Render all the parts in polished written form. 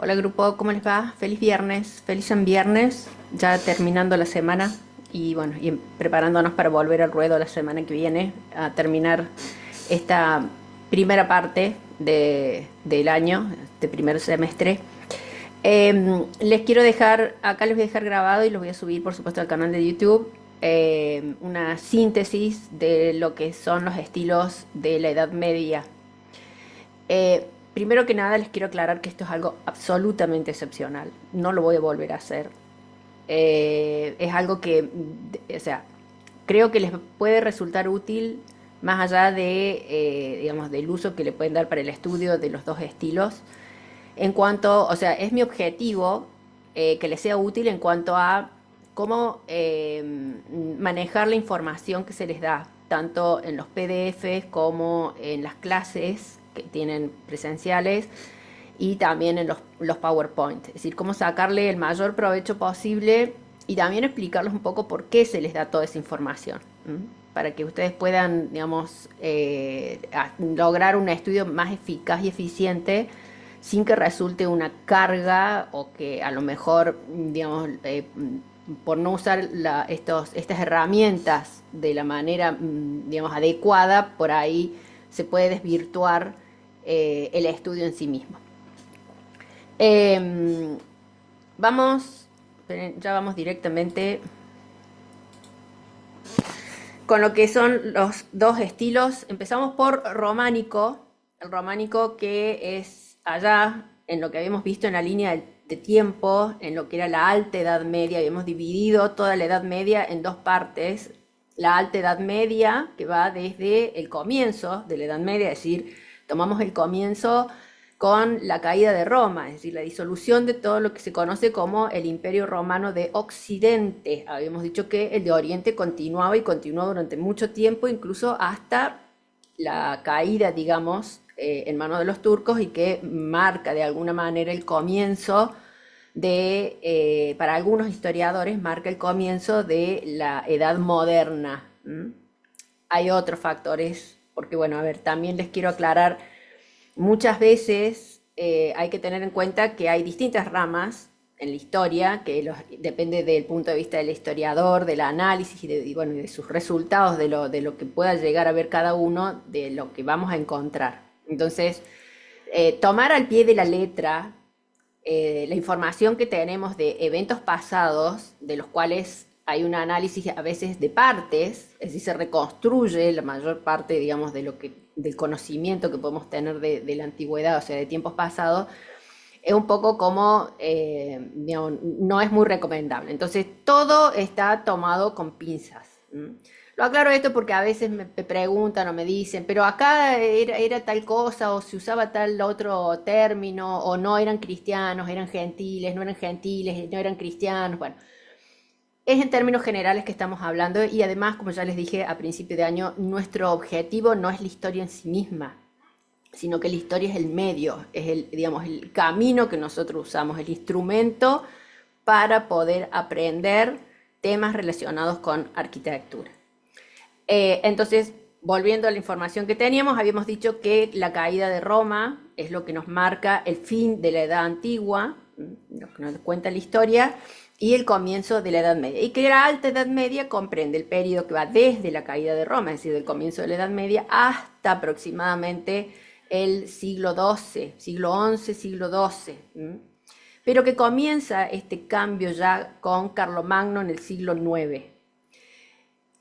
Hola grupo, ¿cómo les va? Feliz viernes, feliz en viernes, ya terminando la semana y bueno, preparándonos para volver al ruedo la semana que viene a terminar esta primera parte del año, este primer semestre. Les quiero dejar, acá les voy a dejar grabado y los voy a subir por supuesto al canal de YouTube, una síntesis de lo que son los estilos de la Edad Media. Primero que nada les quiero aclarar que esto es algo absolutamente excepcional. No lo voy a volver a hacer. Es algo que, o sea, creo que les puede resultar útil más allá de, digamos, del uso que le pueden dar para el estudio de los dos estilos. En cuanto, o sea, es mi objetivo que les sea útil en cuanto a cómo manejar la información que se les da, tanto en los PDFs como en las clases que tienen presenciales y también en los PowerPoint. Es decir, cómo sacarle el mayor provecho posible y también explicarles un poco por qué se les da toda esa información. Para que ustedes puedan, digamos, lograr un estudio más eficaz y eficiente sin que resulte una carga o que a lo mejor, digamos, por no usar estas herramientas de la manera, digamos, adecuada, por ahí se puede desvirtuar el estudio en sí mismo. Eh, vamos, ya vamos directamente con lo que son los dos estilos. Empezamos por románico, el románico que es allá en lo que habíamos visto en la línea de tiempo, en lo que era la Alta Edad Media. Habíamos dividido toda la Edad Media en dos partes. La Alta Edad Media, que va desde el comienzo de la Edad Media, es decir, tomamos el comienzo con la caída de Roma, es decir, la disolución de todo lo que se conoce como el Imperio Romano de Occidente. Habíamos dicho que el de Oriente continuaba y continuó durante mucho tiempo, incluso hasta la caída, digamos, en manos de los turcos, y que marca de alguna manera el comienzo para algunos historiadores, marca el comienzo de la Edad Moderna. Hay otros factores, porque bueno, a ver, también les quiero aclarar, muchas veces hay que tener en cuenta que hay distintas ramas en la historia, que depende del punto de vista del historiador, del análisis y bueno, de sus resultados, de lo que pueda llegar a ver cada uno, de lo que vamos a encontrar. Entonces, tomar al pie de la letra la información que tenemos de eventos pasados, de los cuales hay un análisis a veces de partes, es decir, se reconstruye la mayor parte, digamos, del conocimiento que podemos tener de la antigüedad, o sea, de tiempos pasados, es un poco como, digamos, no es muy recomendable. Entonces, todo está tomado con pinzas. Lo aclaro esto porque a veces me preguntan o me dicen, pero acá era tal cosa, o se usaba tal otro término, o no eran cristianos, eran gentiles, no eran cristianos. Bueno, es en términos generales que estamos hablando, y además, como ya les dije a principio de año, nuestro objetivo no es la historia en sí misma, sino que la historia es el medio, es digamos, el camino que nosotros usamos, el instrumento para poder aprender temas relacionados con arquitectura. Entonces, volviendo a la información que teníamos, habíamos dicho que la caída de Roma es lo que nos marca el fin de la Edad Antigua, lo que nos cuenta la historia, y el comienzo de la Edad Media. Y que la Alta Edad Media comprende el periodo que va desde la caída de Roma, es decir, del comienzo de la Edad Media, hasta aproximadamente el siglo XII, siglo XI, siglo XII. Pero que comienza este cambio ya con Carlomagno en el siglo IX.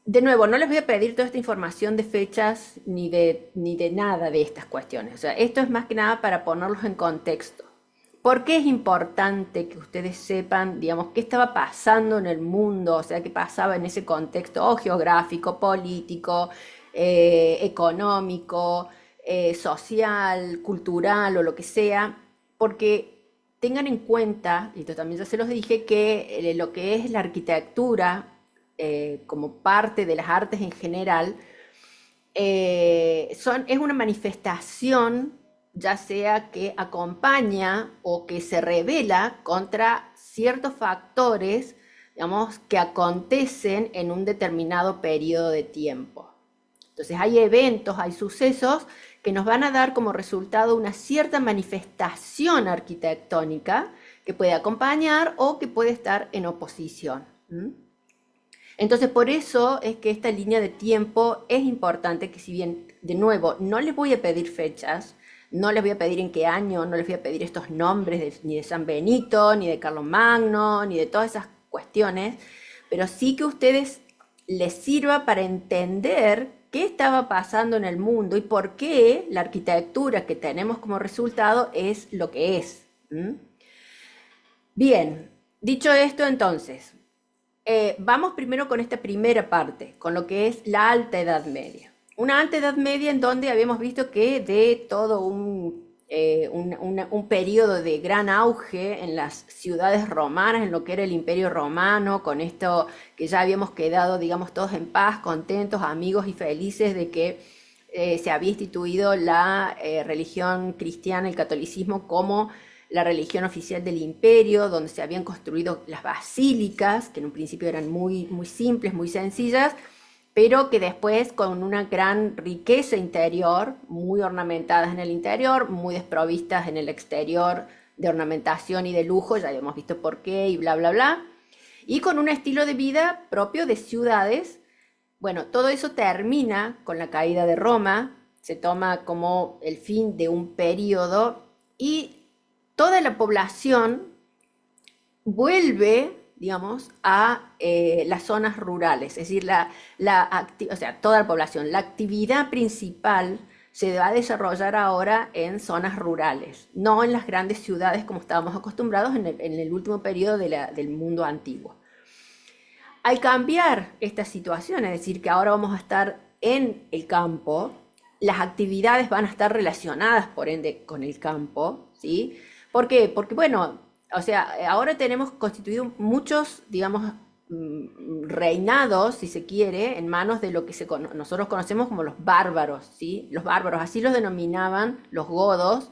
De nuevo, no les voy a pedir toda esta información de fechas ni de nada de estas cuestiones. O sea, esto es más que nada para ponerlos en contexto. ¿Por qué es importante que ustedes sepan, digamos, qué estaba pasando en el mundo? O sea, qué pasaba en ese contexto geográfico, político, económico, social, cultural o lo que sea. Porque tengan en cuenta, y esto también ya se los dije, que lo que es la arquitectura como parte de las artes en general, es una manifestación, ya sea que acompaña o que se revela contra ciertos factores, digamos, que acontecen en un determinado periodo de tiempo. Entonces hay eventos, hay sucesos que nos van a dar como resultado una cierta manifestación arquitectónica que puede acompañar o que puede estar en oposición. Entonces, por eso es que esta línea de tiempo es importante, que si bien, de nuevo, no les voy a pedir fechas, no les voy a pedir en qué año, no les voy a pedir estos nombres ni de San Benito, ni de Carlomagno, ni de todas esas cuestiones, pero sí que a ustedes les sirva para entender qué estaba pasando en el mundo y por qué la arquitectura que tenemos como resultado es lo que es. Bien, dicho esto entonces, vamos primero con esta primera parte, con lo que es la Alta Edad Media. Una Alta Edad Media en donde habíamos visto que de todo un periodo de gran auge en las ciudades romanas, en lo que era el Imperio Romano, con esto que ya habíamos quedado, digamos, todos en paz, contentos, amigos y felices de que se había instituido la religión cristiana, el catolicismo, como la religión oficial del imperio, donde se habían construido las basílicas, que en un principio eran muy, muy simples, muy sencillas, pero que después con una gran riqueza interior, muy ornamentadas en el interior, muy desprovistas en el exterior de ornamentación y de lujo, ya habíamos visto por qué y bla, bla, bla, y con un estilo de vida propio de ciudades. Bueno, todo eso termina con la caída de Roma, se toma como el fin de un periodo y toda la población vuelve, digamos, a las zonas rurales, es decir, o sea, toda la población. La actividad principal se va a desarrollar ahora en zonas rurales, no en las grandes ciudades como estábamos acostumbrados en el último periodo del mundo antiguo. Al cambiar esta situación, es decir, que ahora vamos a estar en el campo, las actividades van a estar relacionadas, por ende, con el campo, ¿sí? ¿Por qué? Porque, bueno, o sea, ahora tenemos constituido muchos, digamos, reinados, si se quiere, en manos de lo que nosotros conocemos como los bárbaros, ¿sí? Los bárbaros, así los denominaban los godos,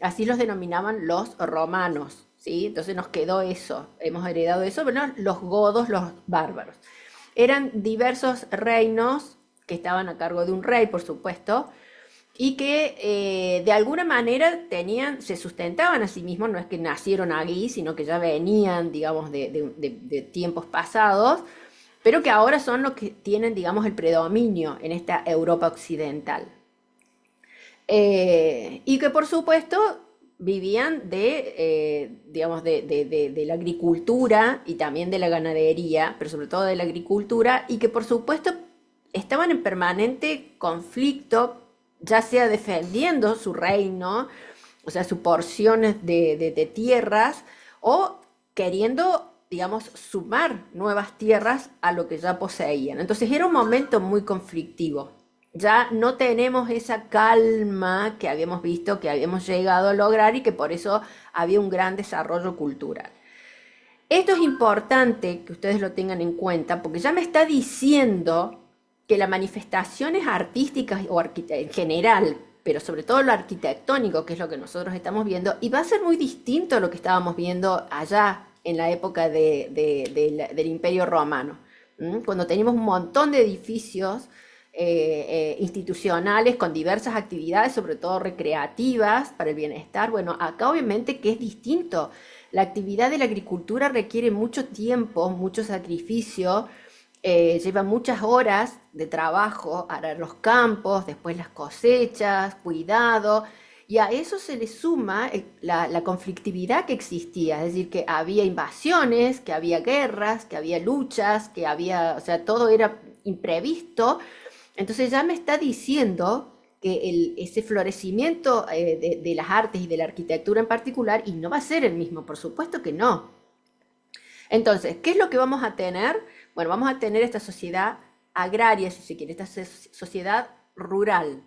así los denominaban los romanos, ¿sí? Entonces nos quedó eso, hemos heredado eso, pero no, los godos, los bárbaros. Eran diversos reinos que estaban a cargo de un rey, por supuesto, y que de alguna manera se sustentaban a sí mismos, no es que nacieron aquí, sino que ya venían, digamos, de tiempos pasados, pero que ahora son los que tienen, digamos, el predominio en esta Europa occidental. Y que por supuesto vivían digamos, de la agricultura y también de la ganadería, pero sobre todo de la agricultura, y que por supuesto estaban en permanente conflicto, ya sea defendiendo su reino, o sea, sus porciones de tierras, o queriendo, digamos, sumar nuevas tierras a lo que ya poseían. Entonces era un momento muy conflictivo. Ya no tenemos esa calma que habíamos visto, que habíamos llegado a lograr y que por eso había un gran desarrollo cultural. Esto es importante que ustedes lo tengan en cuenta porque ya me está diciendo que las manifestaciones artísticas o en general, pero sobre todo lo arquitectónico, que es lo que nosotros estamos viendo, y va a ser muy distinto a lo que estábamos viendo allá en la época del Imperio Romano, cuando teníamos un montón de edificios institucionales con diversas actividades, sobre todo recreativas para el bienestar. Bueno, acá obviamente que es distinto. La actividad de la agricultura requiere mucho tiempo, mucho sacrificio, lleva muchas horas de trabajo, arar los campos, después las cosechas, cuidado, y a eso se le suma la conflictividad que existía, es decir, que había invasiones, que había guerras, que había luchas, que había, o sea, todo era imprevisto. Entonces ya me está diciendo que ese florecimiento de las artes y de la arquitectura en particular, y no va a ser el mismo, por supuesto que no. Entonces, ¿qué es lo que vamos a tener? Bueno, vamos a tener esta sociedad agraria, si se quiere, esta sociedad rural.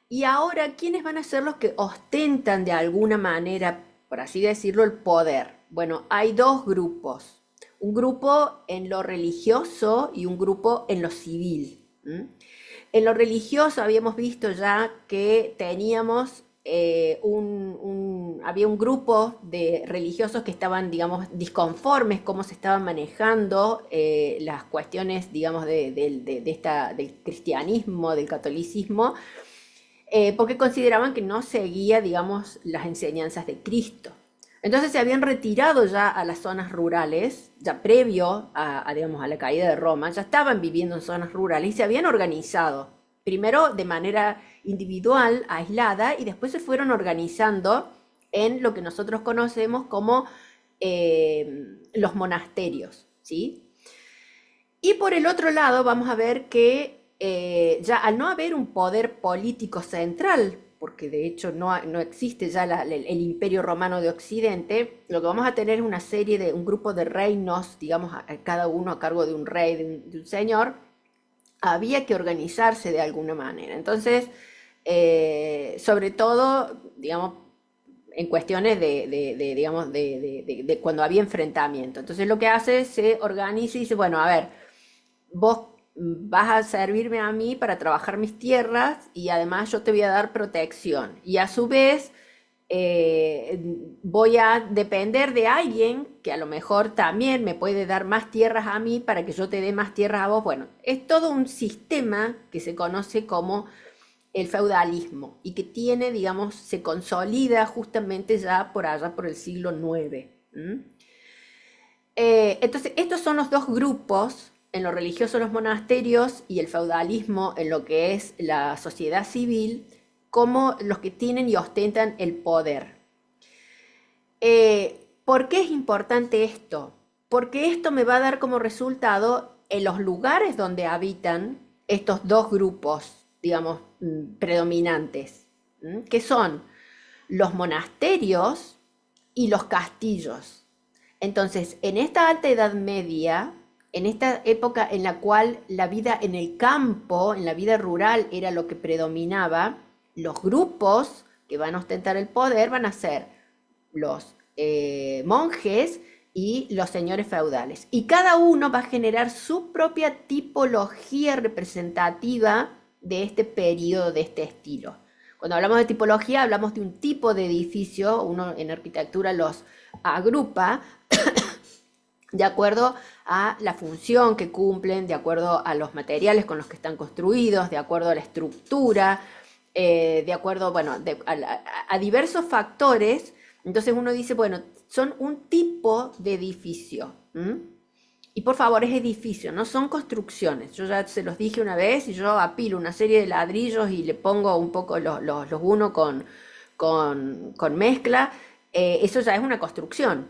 Y ahora, ¿quiénes van a ser los que ostentan de alguna manera, por así decirlo, el poder? Bueno, hay dos grupos. Un grupo en lo religioso y un grupo en lo civil. En lo religioso habíamos visto ya que teníamos había un grupo de religiosos que estaban, digamos, disconformes cómo se estaban manejando las cuestiones, digamos, del cristianismo, del catolicismo, porque consideraban que no seguía, digamos, las enseñanzas de Cristo. Entonces se habían retirado ya a las zonas rurales, ya previo digamos, a la caída de Roma, ya estaban viviendo en zonas rurales y se habían organizado, primero de manera individual, aislada, y después se fueron organizando en lo que nosotros conocemos como los monasterios, ¿sí? Y por el otro lado vamos a ver que ya al no haber un poder político central, porque de hecho no existe ya el imperio romano de Occidente, lo que vamos a tener es una serie de un grupo de reinos, digamos, cada uno a cargo de un rey, de un señor. Había que organizarse de alguna manera. Entonces, sobre todo, digamos, en cuestiones digamos, de cuando había enfrentamiento. Entonces lo que hace, se organiza y dice, bueno, a ver, vos vas a servirme a mí para trabajar mis tierras y además yo te voy a dar protección. Y a su vez voy a depender de alguien que a lo mejor también me puede dar más tierras a mí para que yo te dé más tierras a vos. Bueno, es todo un sistema que se conoce como el feudalismo y que tiene, digamos, se consolida justamente ya por allá por el siglo IX. Entonces, estos son los dos grupos, en lo religioso los monasterios y el feudalismo en lo que es la sociedad civil, como los que tienen y ostentan el poder. ¿Por qué es importante esto? Porque esto me va a dar como resultado en los lugares donde habitan estos dos grupos, digamos, predominantes, que son los monasterios y los castillos. Entonces, en esta alta Edad Media, en esta época en la cual la vida en el campo, en la vida rural, era lo que predominaba, los grupos que van a ostentar el poder van a ser los monjes y los señores feudales. Y cada uno va a generar su propia tipología representativa de este periodo, de este estilo. Cuando hablamos de tipología, hablamos de un tipo de edificio, uno en arquitectura los agrupa de acuerdo a la función que cumplen, de acuerdo a los materiales con los que están construidos, de acuerdo a la estructura, de acuerdo, bueno, a diversos factores. Entonces uno dice, bueno, son un tipo de edificio. Y por favor, es edificio, no son construcciones. Yo ya se los dije una vez y yo apilo una serie de ladrillos y le pongo un poco los uno con mezcla. Eso ya es una construcción.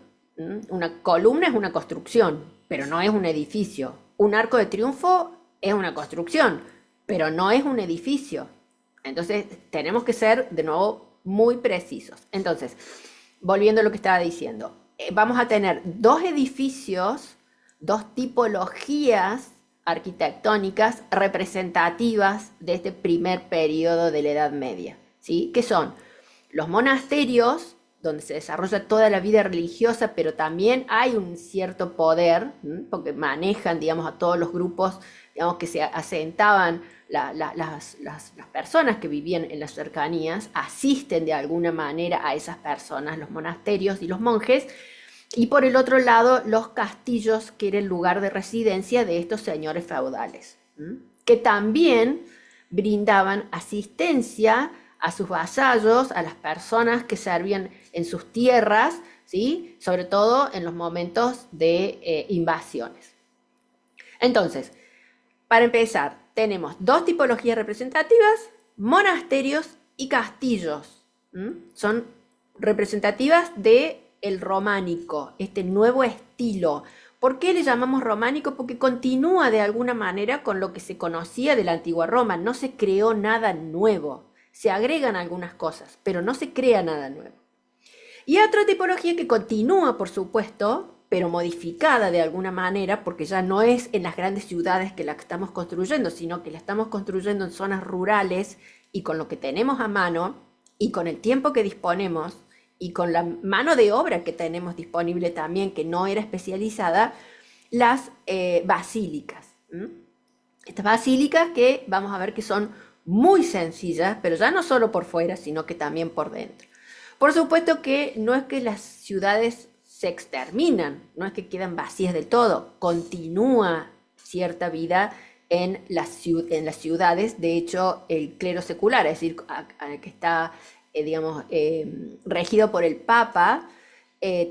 Una columna es una construcción, pero no es un edificio. Un arco de triunfo es una construcción, pero no es un edificio. Entonces tenemos que ser de nuevo muy precisos. Entonces, volviendo a lo que estaba diciendo, vamos a tener dos edificios, dos tipologías arquitectónicas representativas de este primer periodo de la Edad Media, ¿sí? Que son los monasterios, donde se desarrolla toda la vida religiosa, pero también hay un cierto poder, porque manejan, digamos, a todos los grupos, digamos, que se asentaban, las personas que vivían en las cercanías, asisten de alguna manera a esas personas, los monasterios y los monjes, y por el otro lado, los castillos, que era el lugar de residencia de estos señores feudales, que también brindaban asistencia a sus vasallos, a las personas que servían en sus tierras, ¿sí? Sobre todo en los momentos de invasiones. Entonces, para empezar, tenemos dos tipologías representativas, monasterios y castillos. Son representativas del románico, este nuevo estilo. ¿Por qué le llamamos románico? Porque continúa de alguna manera con lo que se conocía de la antigua Roma. No se creó nada nuevo. Se agregan algunas cosas, pero no se crea nada nuevo. Y otra tipología que continúa, por supuesto, pero modificada de alguna manera, porque ya no es en las grandes ciudades que la estamos construyendo, sino que la estamos construyendo en zonas rurales y con lo que tenemos a mano y con el tiempo que disponemos y con la mano de obra que tenemos disponible también, que no era especializada, las basílicas. Estas basílicas que vamos a ver que son muy sencillas, pero ya no solo por fuera, sino que también por dentro. Por supuesto que no es que las ciudades se exterminan, no es que quedan vacías del todo, continúa cierta vida en las ciudades. De hecho, el clero secular, es decir, que está, digamos, regido por el Papa,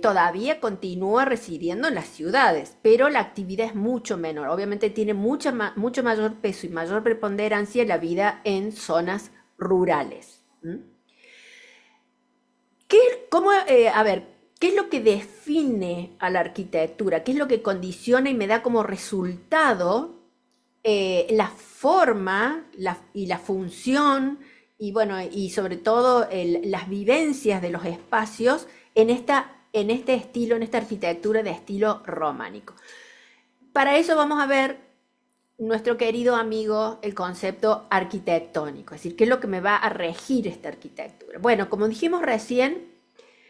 todavía continúa residiendo en las ciudades, pero la actividad es mucho menor. Obviamente tiene mucho mayor peso y mayor preponderancia la vida en zonas rurales. ¿Mm? A ver, ¿qué es lo que define a la arquitectura? ¿Qué es lo que condiciona y me da como resultado la forma y la función y bueno, y sobre todo las vivencias de los espacios en este estilo, en esta arquitectura de estilo románico? Para eso vamos a ver nuestro querido amigo el concepto arquitectónico, es decir, qué es lo que me va a regir esta arquitectura. Bueno, como dijimos recién,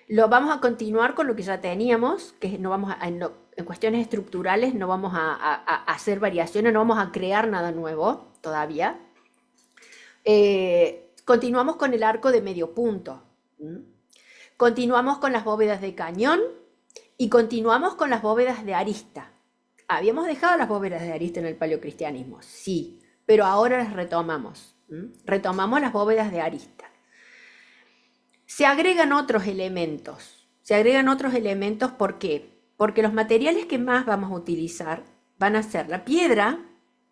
lo vamos a continuar con lo que ya teníamos, que no vamos en cuestiones estructurales no vamos a hacer variaciones, no vamos a crear nada nuevo todavía. Continuamos con el arco de medio punto. ¿Mm? Continuamos con las bóvedas de cañón y continuamos con las bóvedas de arista. ¿Habíamos dejado las bóvedas de arista en el paleocristianismo? Sí, pero ahora las retomamos. ¿Mm? Retomamos las bóvedas de arista. Se agregan otros elementos. ¿Por qué? Porque los materiales que más vamos a utilizar van a ser la piedra,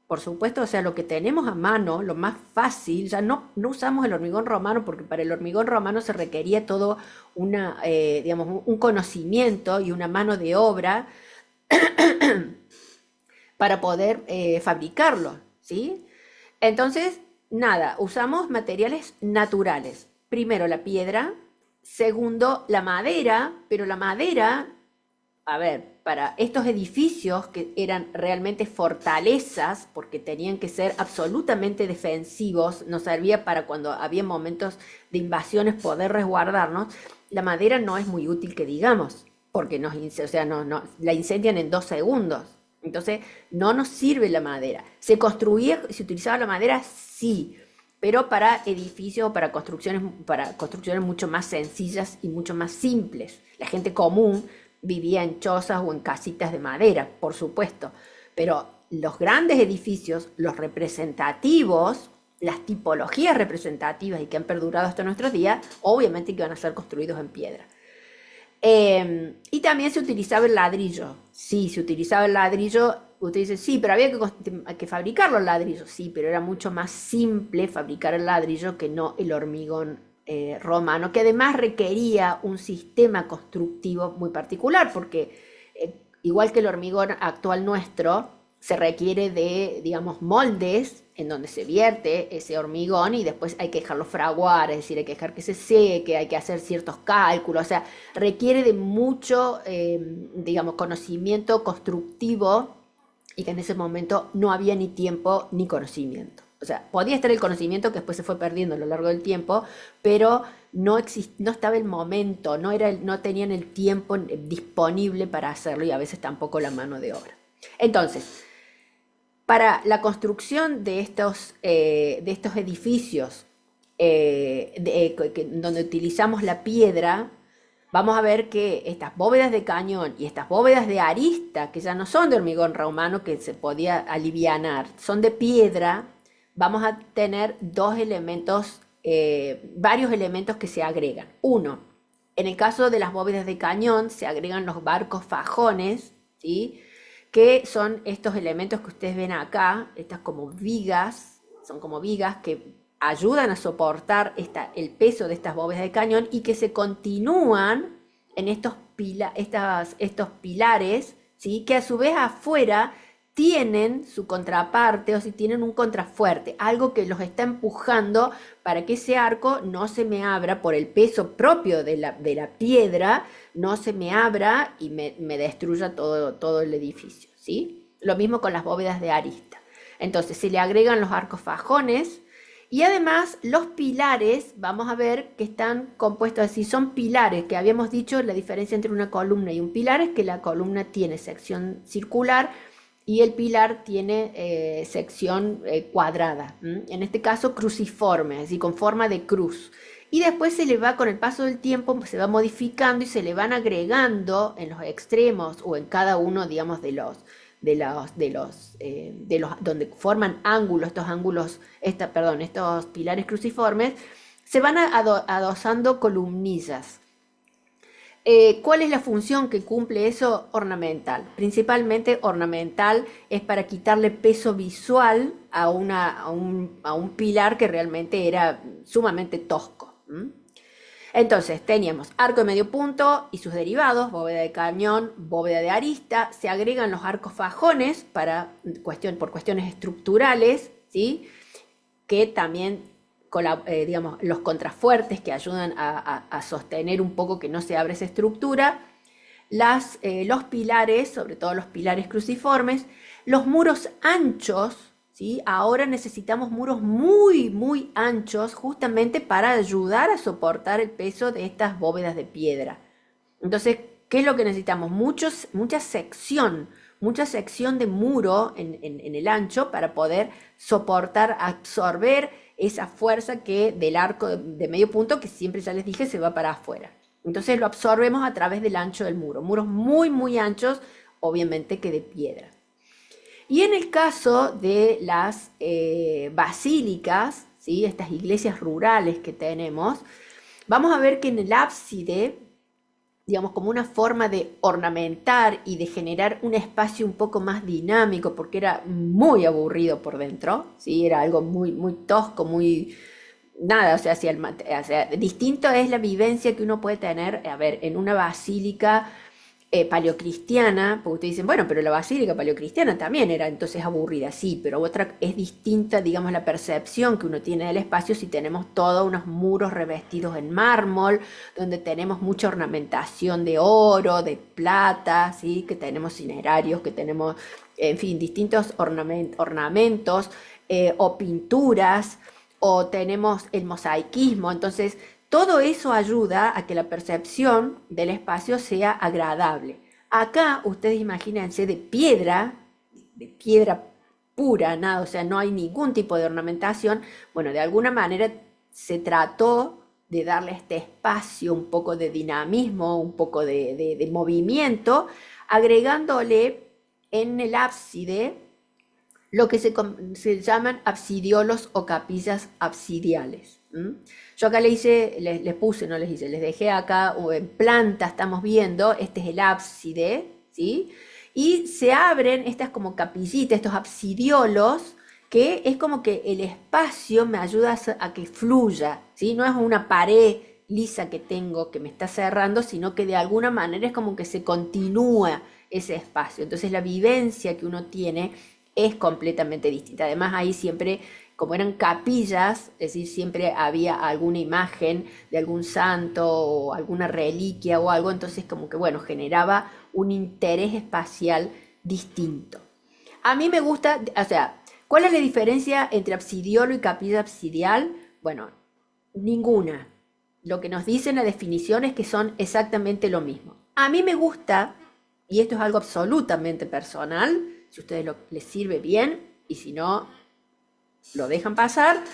por supuesto, o sea, lo que tenemos a mano, lo más fácil. Ya no usamos el hormigón romano, porque para el hormigón romano se requería todo digamos, un conocimiento y una mano de obra para poder fabricarlo, ¿sí? Entonces, nada, usamos materiales naturales. Primero la piedra, segundo la madera, pero la madera, a ver, para estos edificios que eran realmente fortalezas, porque tenían que ser absolutamente defensivos, nos servía para cuando había momentos de invasiones poder resguardarnos. La madera no es muy útil que digamos, porque la incendian en 2 segundos. Entonces, no nos sirve la madera. ¿Se utilizaba la madera? Sí, pero para edificios, para construcciones mucho más sencillas y mucho más simples. La gente común vivía en chozas o en casitas de madera, por supuesto, pero los grandes edificios, los representativos, las tipologías representativas y que han perdurado hasta nuestros días, obviamente que van a ser construidos en piedra. Y también se utilizaba el ladrillo. Sí, se utilizaba el ladrillo. Usted dice, sí, pero había que fabricar los ladrillos. Sí, pero era mucho más simple fabricar el ladrillo que no el hormigón romano, que además requería un sistema constructivo muy particular, porque igual que el hormigón actual nuestro, se requiere de, digamos, moldes en donde se vierte ese hormigón y después hay que dejarlo fraguar, es decir, hay que dejar que se seque, hay que hacer ciertos cálculos, o sea, requiere de mucho, digamos, conocimiento constructivo y que en ese momento no había ni tiempo ni conocimiento. O sea, podía estar el conocimiento que después se fue perdiendo a lo largo del tiempo, pero no estaba el momento, no tenían el tiempo disponible para hacerlo y a veces tampoco la mano de obra. Entonces, para la construcción de estos edificios donde utilizamos la piedra, vamos a ver que estas bóvedas de cañón y estas bóvedas de arista, que ya no son de hormigón romano que se podía alivianar, son de piedra, vamos a tener varios elementos que se agregan. Uno, en el caso de las bóvedas de cañón se agregan los barcos fajones, ¿sí?, que son estos elementos que ustedes ven acá, estas como vigas, son como vigas que ayudan a soportar el peso de estas bóvedas de cañón y que se continúan en estos pilares, ¿sí?, que a su vez afuera tienen su contraparte, o si tienen un contrafuerte, algo que los está empujando para que ese arco no se me abra por el peso propio de la piedra, no se me abra y me destruya todo el edificio, ¿sí? Lo mismo con las bóvedas de arista. Entonces se le agregan los arcos fajones y además los pilares, vamos a ver que están compuestos así, son pilares, que habíamos dicho la diferencia entre una columna y un pilar es que la columna tiene sección circular y el pilar tiene sección cuadrada, en este caso cruciforme, es decir, con forma de cruz. Y después se le va, con el paso del tiempo, se va modificando y se le van agregando en los extremos o en cada uno, digamos, de donde forman ángulos, estos pilares cruciformes, se van adosando columnillas. ¿Cuál es la función que cumple eso? Ornamental. Principalmente ornamental, es para quitarle peso visual a un pilar que realmente era sumamente tosco. Entonces teníamos arco de medio punto y sus derivados, bóveda de cañón, bóveda de arista. Se agregan los arcos fajones por cuestiones estructurales, ¿sí? Que también digamos, los contrafuertes que ayudan a sostener un poco que no se abre esa estructura, los pilares, sobre todo los pilares cruciformes, los muros anchos, ¿sí? Ahora necesitamos muros muy, muy anchos justamente para ayudar a soportar el peso de estas bóvedas de piedra. Entonces, ¿qué es lo que necesitamos? Mucha sección de muro en el ancho para poder soportar, absorber esa fuerza que del arco de medio punto, que siempre ya les dije, se va para afuera. Entonces lo absorbemos a través del ancho del muro. Muros muy, muy anchos, obviamente que de piedra. Y en el caso de las basílicas, ¿sí? Estas iglesias rurales que tenemos, vamos a ver que en el ábside, digamos, como una forma de ornamentar y de generar un espacio un poco más dinámico, porque era muy aburrido por dentro, ¿sí? Era algo muy, muy tosco, muy... Nada, o sea, distinto es la vivencia que uno puede tener, a ver, en una basílica paleocristiana, porque ustedes dicen, bueno, pero la basílica paleocristiana también era entonces aburrida, sí, pero otra es distinta, digamos, la percepción que uno tiene del espacio si tenemos todos unos muros revestidos en mármol, donde tenemos mucha ornamentación de oro, de plata, ¿sí? Que tenemos cinerarios, que tenemos, en fin, distintos ornamentos o pinturas, o tenemos el mosaicismo. Entonces todo eso ayuda a que la percepción del espacio sea agradable. Acá ustedes imagínense de piedra pura, nada, o sea, no hay ningún tipo de ornamentación. Bueno, de alguna manera se trató de darle a este espacio un poco de dinamismo, un poco de movimiento, agregándole en el ábside lo que se llaman absidiolos o capillas absidiales. Yo acá les puse, no les hice, les dejé acá en planta, estamos viendo, este es el ábside, ¿sí? Y se abren estas como capillitas, estos absidiolos, que es como que el espacio me ayuda a que fluya, ¿sí? No es una pared lisa que tengo que me está cerrando, sino que de alguna manera es como que se continúa ese espacio. Entonces la vivencia que uno tiene es completamente distinta. Además ahí siempre, como eran capillas, es decir, siempre había alguna imagen de algún santo o alguna reliquia o algo, entonces como que bueno, generaba un interés espacial distinto. A mí me gusta, o sea, ¿cuál es la diferencia entre absidiolo y capilla absidial? Bueno, ninguna. Lo que nos dicen la definición es que son exactamente lo mismo. A mí me gusta, y esto es algo absolutamente personal, si a ustedes les sirve bien, y si no, lo dejan pasar.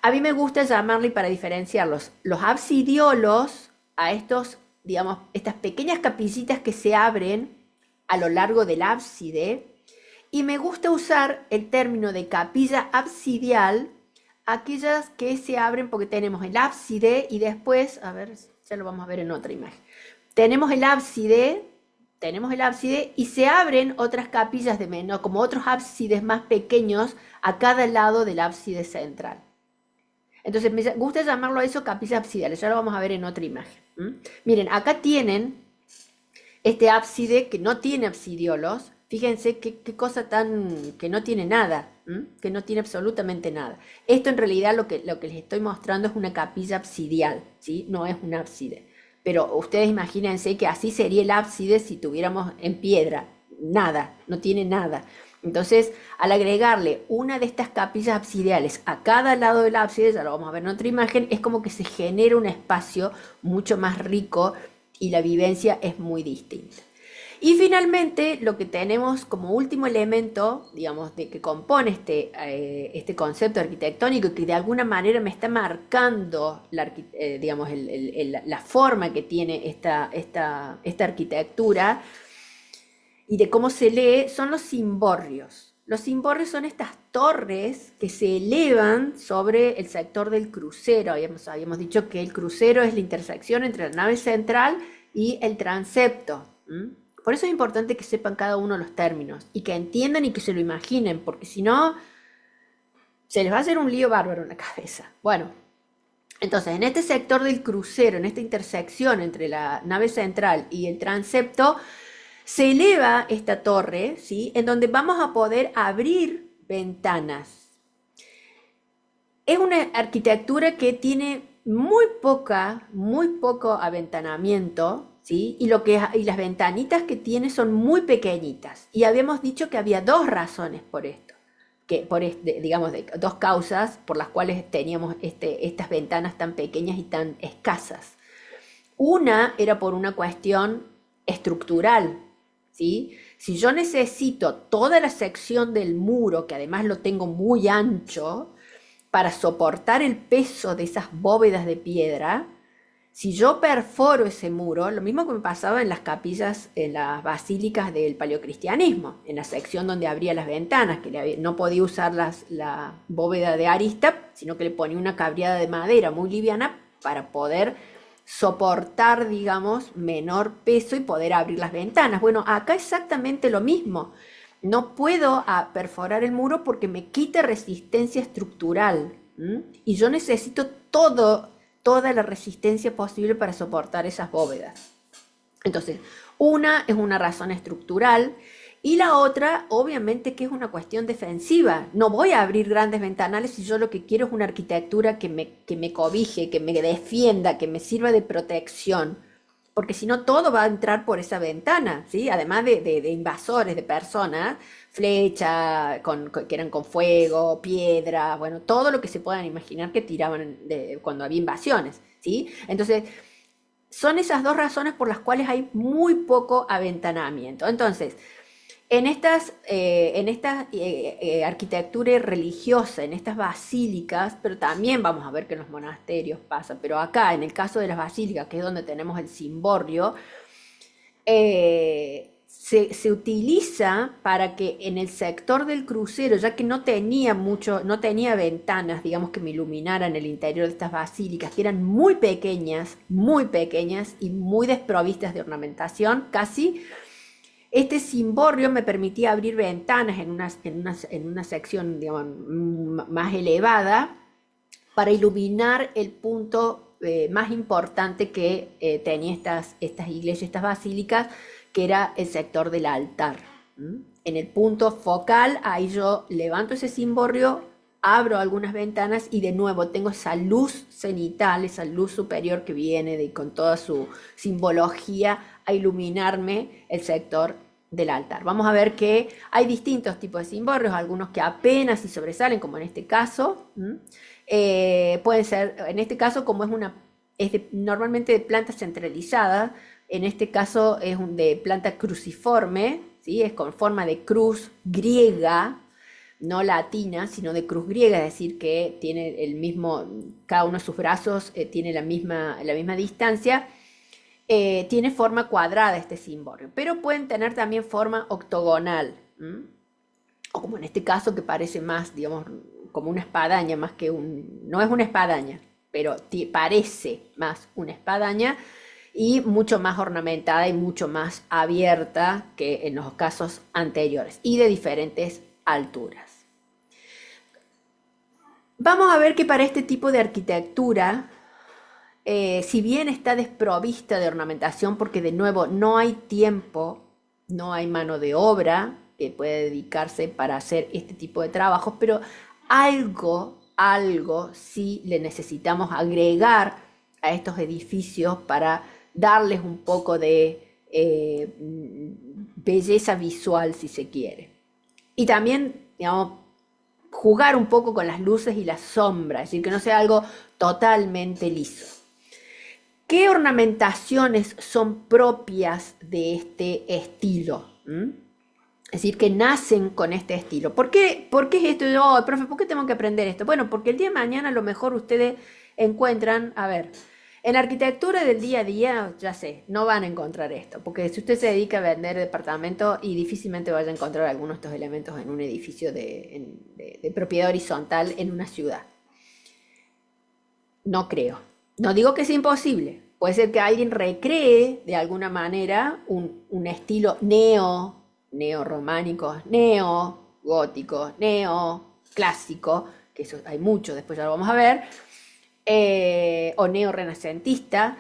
A mí me gusta llamarle, para diferenciarlos, los absidiolos a estos, digamos, estas pequeñas capillitas que se abren a lo largo del ábside, y me gusta usar el término de capilla absidial, aquellas que se abren porque tenemos el ábside y después, a ver, ya lo vamos a ver en otra imagen, tenemos el ábside y se abren otras capillas de menos, como otros ábsides más pequeños a cada lado del ábside central. Entonces me gusta llamarlo eso capillas absidiales, ya lo vamos a ver en otra imagen. Miren, acá tienen este ábside que no tiene absidiolos. Fíjense qué cosa tan... que no tiene nada, que no tiene absolutamente nada. Esto en realidad lo que les estoy mostrando es una capilla absidial, ¿sí? No es un ábside. Pero ustedes imagínense que así sería el ábside si tuviéramos en piedra. Nada, no tiene nada. Entonces, al agregarle una de estas capillas absidiales a cada lado del ábside, ya lo vamos a ver en otra imagen, es como que se genera un espacio mucho más rico y la vivencia es muy distinta. Y finalmente, lo que tenemos como último elemento, digamos, de que compone este concepto arquitectónico, que de alguna manera me está marcando digamos, la forma que tiene esta arquitectura, y de cómo se lee son los cimborrios. Los cimborrios son estas torres que se elevan sobre el sector del crucero. Habíamos dicho que el crucero es la intersección entre la nave central y el transepto. Por eso es importante que sepan cada uno de los términos y que entiendan y que se lo imaginen, porque si no, se les va a hacer un lío bárbaro en la cabeza. Bueno, entonces en este sector del crucero, en esta intersección entre la nave central y el transepto, se eleva esta torre, ¿sí? En donde vamos a poder abrir ventanas. Es una arquitectura que tiene muy poco aventanamiento, ¿sí? Y las ventanitas que tiene son muy pequeñitas. Y habíamos dicho que había dos razones por esto, digamos, dos causas por las cuales teníamos estas ventanas tan pequeñas y tan escasas. Una era por una cuestión estructural, ¿sí? Si yo necesito toda la sección del muro, que además lo tengo muy ancho, para soportar el peso de esas bóvedas de piedra, si yo perforo ese muro, lo mismo que me pasaba en las capillas, en las basílicas del paleocristianismo, en la sección donde abría las ventanas, que no podía usar la bóveda de arista, sino que le ponía una cabreada de madera muy liviana para poder soportar, digamos, menor peso y poder abrir las ventanas. Bueno, acá exactamente lo mismo. No puedo perforar el muro porque me quita resistencia estructural. Y yo necesito toda la resistencia posible para soportar esas bóvedas. Entonces, una es una razón estructural y la otra, obviamente, que es una cuestión defensiva. No voy a abrir grandes ventanales si yo lo que quiero es una arquitectura que me cobije, que me defienda, que me sirva de protección. Porque si no, todo va a entrar por esa ventana, ¿sí? Además de invasores, de personas, flechas que eran con fuego, piedra, bueno, todo lo que se puedan imaginar que tiraban cuando había invasiones, ¿sí? Entonces, son esas dos razones por las cuales hay muy poco aventanamiento. Entonces, en estas arquitectura religiosa, en estas basílicas, pero también vamos a ver que en los monasterios pasa, pero acá, en el caso de las basílicas, que es donde tenemos el cimborrio, se utiliza para que en el sector del crucero, ya que no tenía ventanas, digamos, que me iluminaran el interior de estas basílicas, que eran muy pequeñas y muy desprovistas de ornamentación, casi. Este cimborrio me permitía abrir ventanas en una sección, digamos, más elevada para iluminar el punto más importante que tenía estas iglesias, estas basílicas, que era el sector del altar. En el punto focal, ahí yo levanto ese cimborrio, abro algunas ventanas y de nuevo tengo esa luz cenital, esa luz superior que viene con toda su simbología a iluminarme el sector del altar. Vamos a ver que hay distintos tipos de cimborrios, algunos que apenas si sobresalen, como en este caso. Pueden ser, en este caso, como normalmente de planta centralizada, en este caso es de planta cruciforme, ¿sí? Es con forma de cruz griega, no latina, sino de cruz griega, es decir, que tiene cada uno de sus brazos tiene la misma distancia. Tiene forma cuadrada este cimborrio, pero pueden tener también forma octogonal, o como en este caso, que parece más, digamos, como una espadaña, más que no es una espadaña, pero parece más una espadaña, y mucho más ornamentada y mucho más abierta que en los casos anteriores, y de diferentes alturas. Vamos a ver que para este tipo de arquitectura, si bien está desprovista de ornamentación, porque de nuevo no hay tiempo, no hay mano de obra que puede dedicarse para hacer este tipo de trabajos, pero algo sí le necesitamos agregar a estos edificios para darles un poco de belleza visual, si se quiere. Y también, digamos, jugar un poco con las luces y las sombras, es decir, que no sea algo totalmente liso. ¿Qué ornamentaciones son propias de este estilo? Es decir, que nacen con este estilo. ¿Por qué es esto? Oh, profe, ¿por qué tengo que aprender esto? Bueno, porque el día de mañana a lo mejor ustedes encuentran, En arquitectura del día a día, ya sé, no van a encontrar esto, porque si usted se dedica a vender departamentos y difícilmente vaya a encontrar algunos de estos elementos en un edificio de propiedad horizontal en una ciudad. No creo. No digo que sea imposible. Puede ser que alguien recree de alguna manera un estilo neo-románico, neo-gótico, neo-clásico, que eso hay mucho, después ya lo vamos a ver, o neo-renacentista.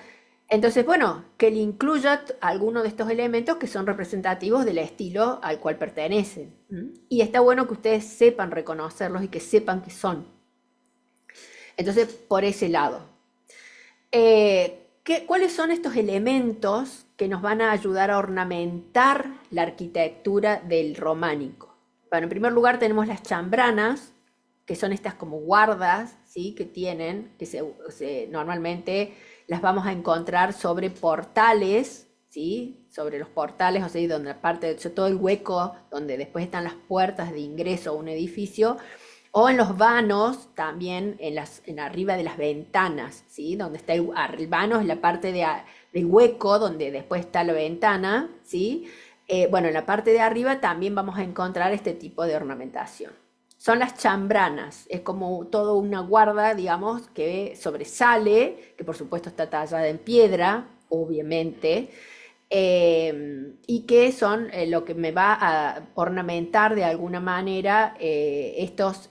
Entonces, bueno, que le incluya alguno de estos elementos que son representativos del estilo al cual pertenecen. Y está bueno que ustedes sepan reconocerlos y que sepan que son. Entonces, por ese lado. ¿Cuáles son estos elementos que nos van a ayudar a ornamentar la arquitectura del románico? Bueno, en primer lugar tenemos las chambranas, que son estas como guardas, ¿sí? Que tienen, que normalmente las vamos a encontrar sobre portales, ¿sí? Sobre los portales, o sea, donde todo el hueco donde después están las puertas de ingreso a un edificio, o en los vanos, también en arriba de las ventanas, ¿sí? Donde está el vano es la parte del hueco donde después está la ventana, ¿sí? Bueno, en la parte de arriba también vamos a encontrar este tipo de ornamentación. Son las chambranas, es como toda una guarda, digamos, que sobresale, que por supuesto está tallada en piedra, obviamente, y que son lo que me va a ornamentar de alguna manera estos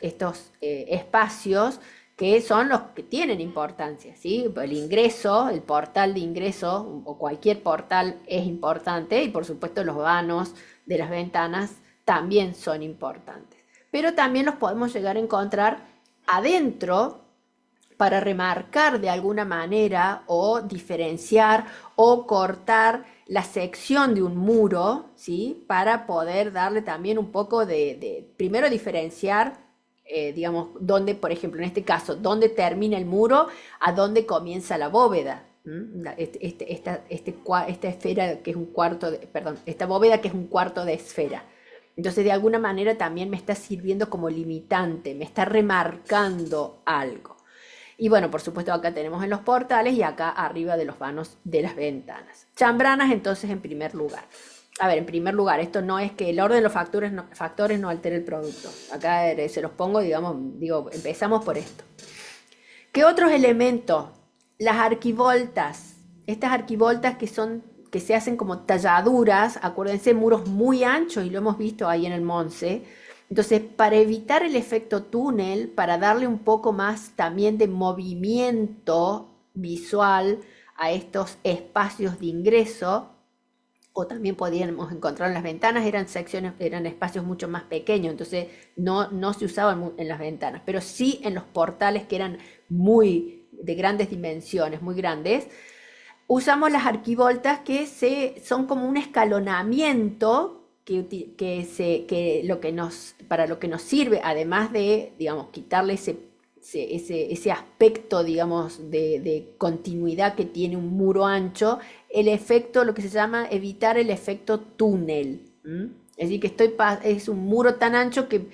espacios que son los que tienen importancia, ¿sí? El ingreso, el portal de ingreso o cualquier portal es importante y por supuesto los vanos de las ventanas también son importantes. Pero también los podemos llegar a encontrar adentro para remarcar de alguna manera o diferenciar o cortar la sección de un muro, ¿sí? Para poder darle también un poco primero diferenciar, digamos, dónde, por ejemplo, en este caso, dónde termina el muro, a dónde comienza la bóveda. Esta esfera que es un cuarto perdón, esta bóveda que es un cuarto de esfera. Entonces, de alguna manera también me está sirviendo como limitante, me está remarcando algo. Y bueno, por supuesto acá tenemos en los portales y acá arriba de los vanos de las ventanas. Chambranas entonces en primer lugar. A ver, en primer lugar, esto no es que el orden de los factores no altere el producto. Acá se los pongo, digo, empezamos por esto. ¿Qué otros elementos? Las arquivoltas. Estas arquivoltas que se hacen como talladuras, acuérdense, muros muy anchos y lo hemos visto ahí en el Monse. Entonces, para evitar el efecto túnel, para darle un poco más también de movimiento visual a estos espacios de ingreso, o también podíamos encontrar en las ventanas, eran espacios mucho más pequeños, entonces no se usaban en las ventanas, pero sí en los portales que eran de grandes dimensiones, muy grandes. Usamos las arquivoltas que son como un escalonamiento para lo que nos sirve, además de, digamos, quitarle ese aspecto, digamos, de continuidad que tiene un muro ancho, el efecto, lo que se llama evitar el efecto túnel. Es decir, que es un muro tan ancho que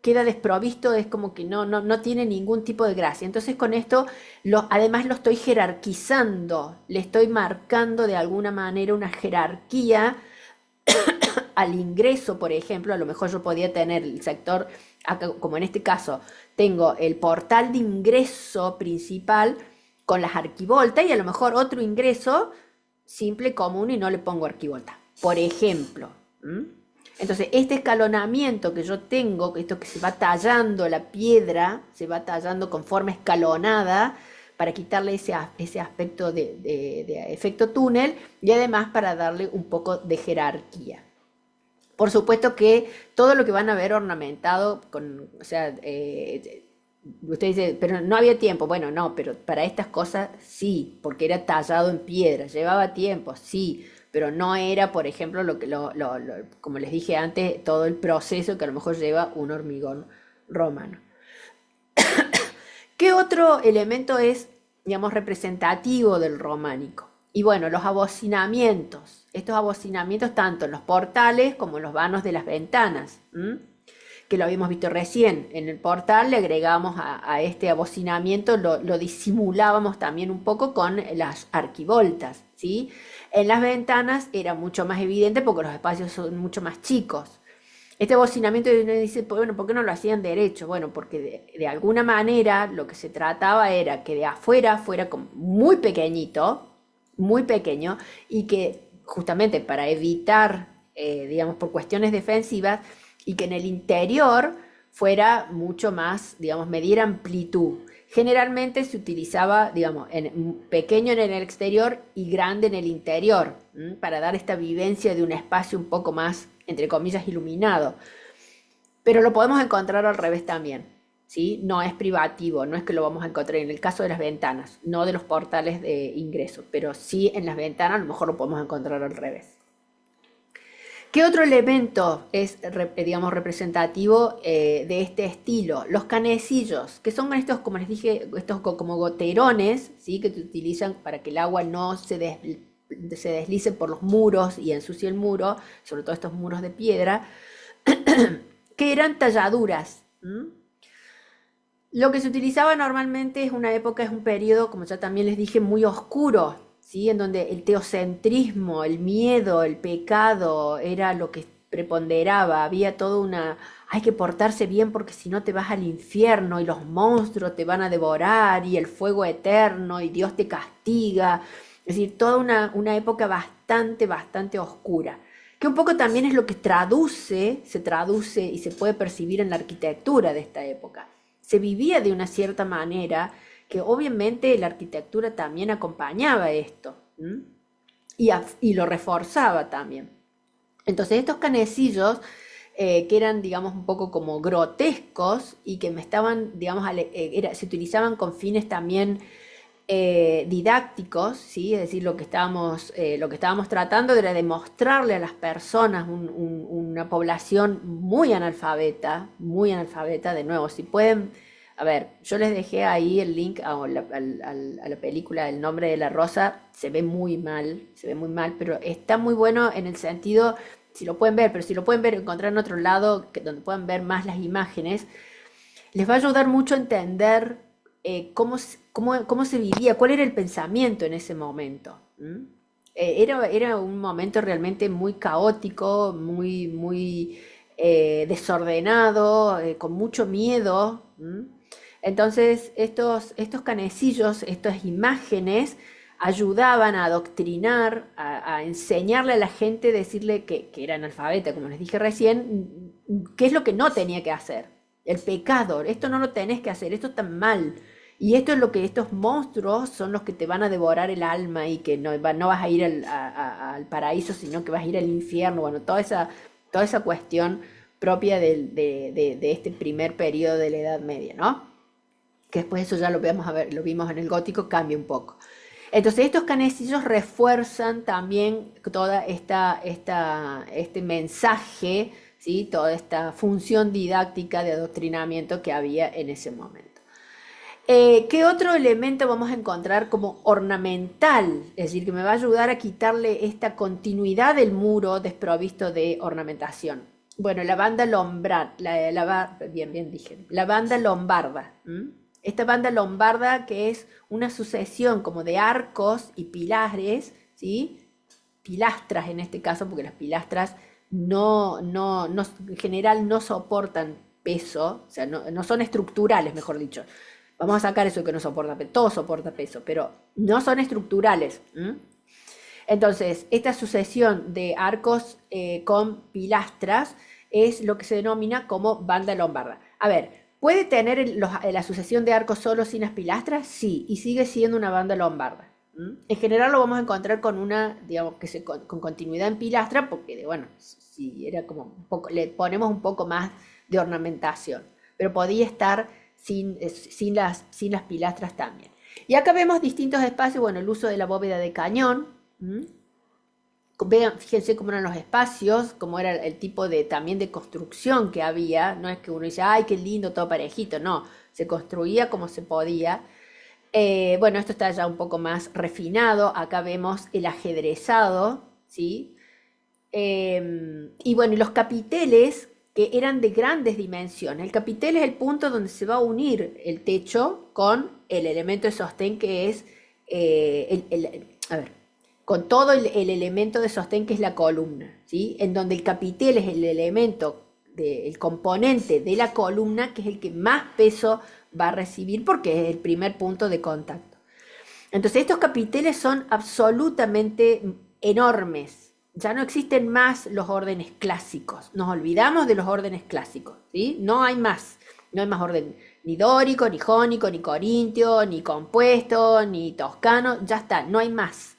queda desprovisto, es como que no tiene ningún tipo de gracia. Entonces con esto, además lo estoy jerarquizando, le estoy marcando de alguna manera una jerarquía al ingreso, por ejemplo. A lo mejor yo podía tener el sector, como en este caso, tengo el portal de ingreso principal con las arquivoltas y a lo mejor otro ingreso simple, común y no le pongo arquivolta, por ejemplo. Entonces, este escalonamiento que yo tengo, esto que se va tallando la piedra, se va tallando con forma escalonada para quitarle ese aspecto de efecto túnel y además para darle un poco de jerarquía. Por supuesto que todo lo que van a ver ornamentado o sea, usted dice, pero no había tiempo. Bueno, no, pero para estas cosas sí, porque era tallado en piedra, llevaba tiempo, sí, pero no era, por ejemplo, como les dije antes, todo el proceso que a lo mejor lleva un hormigón romano. ¿Qué otro elemento es, digamos, representativo del románico? Y bueno, los abocinamientos. Estos abocinamientos tanto en los portales como en los vanos de las ventanas. que lo habíamos visto recién en el portal, le agregamos a este abocinamiento, lo disimulábamos también un poco con las arquivoltas, ¿sí? En las ventanas era mucho más evidente porque los espacios son mucho más chicos. Este abocinamiento, uno dice, bueno, ¿por qué no lo hacían derecho? Bueno, porque de alguna manera lo que se trataba era que de afuera fuera como muy pequeñito, muy pequeño, y que justamente para evitar, digamos, por cuestiones defensivas, y que en el interior fuera mucho más, digamos, mediera amplitud. Generalmente se utilizaba, digamos, pequeño en el exterior y grande en el interior, para dar esta vivencia de un espacio un poco más, entre comillas, iluminado. Pero lo podemos encontrar al revés también, ¿sí? No es privativo, no es que lo vamos a encontrar en el caso de las ventanas, no de los portales de ingreso, pero sí en las ventanas a lo mejor lo podemos encontrar al revés. ¿Qué otro elemento es, digamos, representativo de este estilo? Los canecillos, que son estos, como les dije, estos como goterones, ¿sí? Que se utilizan para que el agua no se deslice por los muros y ensucie el muro, sobre todo estos muros de piedra, que eran talladuras. Lo que se utilizaba normalmente es una época, es un periodo, como ya también les dije, muy oscuro, ¿sí? En donde el teocentrismo, el miedo, el pecado era lo que preponderaba. Había toda una... Hay que portarse bien porque si no te vas al infierno y los monstruos te van a devorar y el fuego eterno y Dios te castiga. Es decir, toda una época bastante, bastante oscura. Que un poco también es lo que se traduce y se puede percibir en la arquitectura de esta época. Se vivía de una cierta manera que obviamente la arquitectura también acompañaba esto, y lo reforzaba también. Entonces estos canecillos, que eran, digamos, un poco como grotescos y que me estaban, digamos, se utilizaban con fines también didácticos, ¿sí? Es decir, lo que estábamos tratando era demostrarle a las personas una población muy analfabeta, de nuevo, si pueden, a ver, yo les dejé ahí el link a la película El nombre de la rosa, se ve muy mal, pero está muy bueno en el sentido, si lo pueden ver, pero si lo pueden ver, encontrar en otro lado, donde puedan ver más las imágenes, les va a ayudar mucho a entender cómo se vivía, cuál era el pensamiento en ese momento. Era un momento realmente muy caótico, muy desordenado, con mucho miedo. Entonces, estos canecillos, estas imágenes, ayudaban a adoctrinar, a enseñarle a la gente, decirle que era analfabeta, como les dije recién, qué es lo que no tenía que hacer. El pecado, esto no lo tenés que hacer, esto está mal. Y esto es lo que estos monstruos son los que te van a devorar el alma y que no vas a ir al paraíso, sino que vas a ir al infierno. Bueno, toda esa cuestión propia de este primer periodo de la Edad Media, ¿no? Que después eso ya lo vimos en el gótico, cambia un poco. Entonces estos canecillos refuerzan también toda este mensaje, ¿sí? Toda esta función didáctica de adoctrinamiento que había en ese momento. ¿Qué otro elemento vamos a encontrar como ornamental? Es decir, que me va a ayudar a quitarle esta continuidad del muro desprovisto de ornamentación. Bueno, la banda lombarda, bien dije, la banda lombarda. Esta banda lombarda que es una sucesión como de arcos y pilares, ¿sí? Pilastras en este caso, porque las pilastras en general no soportan peso, o sea, no son estructurales, mejor dicho. Vamos a sacar eso que no soporta peso, todo soporta peso, pero no son estructurales. Entonces, esta sucesión de arcos con pilastras es lo que se denomina como banda lombarda. A ver, ¿puede tener la sucesión de arcos solo sin las pilastras? Sí, y sigue siendo una banda lombarda. En general lo vamos a encontrar con una, digamos, con continuidad en pilastra, porque, bueno, si era como un poco, le ponemos un poco más de ornamentación, pero podía estar sin las pilastras también. Y acá vemos distintos espacios, bueno, el uso de la bóveda de cañón. Vean, fíjense cómo eran los espacios, cómo era el tipo también de construcción que había. No es que uno dice, ay, qué lindo, todo parejito. No, se construía como se podía. Bueno, esto está ya un poco más refinado. Acá vemos el ajedrezado, ¿sí? Y bueno, y los capiteles que eran de grandes dimensiones. El capitel es el punto donde se va a unir el techo con el elemento de sostén que es, a ver, con todo el elemento de sostén que es la columna, ¿sí? En donde el capitel es el elemento, el componente de la columna, que es el que más peso va a recibir porque es el primer punto de contacto. Entonces estos capiteles son absolutamente enormes. Ya no existen más los órdenes clásicos. Nos olvidamos de los órdenes clásicos, ¿sí? No hay más. No hay más orden ni dórico, ni jónico, ni corintio, ni compuesto, ni toscano. Ya está, no hay más.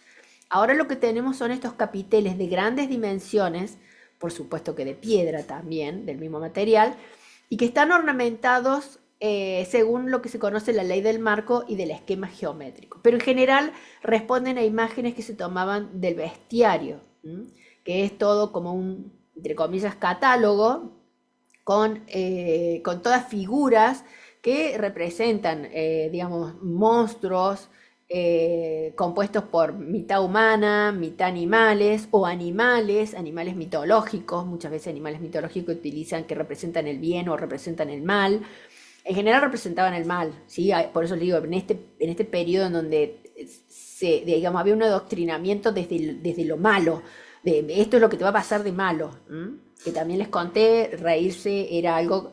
Ahora lo que tenemos son estos capiteles de grandes dimensiones, por supuesto que de piedra también, del mismo material, y que están ornamentados según lo que se conoce la ley del marco y del esquema geométrico. Pero en general responden a imágenes que se tomaban del bestiario, que es todo como un, entre comillas, catálogo con todas figuras que representan, digamos, monstruos compuestos por mitad humana, mitad animales, o animales mitológicos. Muchas veces animales mitológicos utilizan que representan el bien o representan el mal. En general representaban el mal, ¿sí? Por eso les digo, en este periodo en donde digamos, había un adoctrinamiento desde lo malo, de esto es lo que te va a pasar de malo, que también les conté, reírse era algo,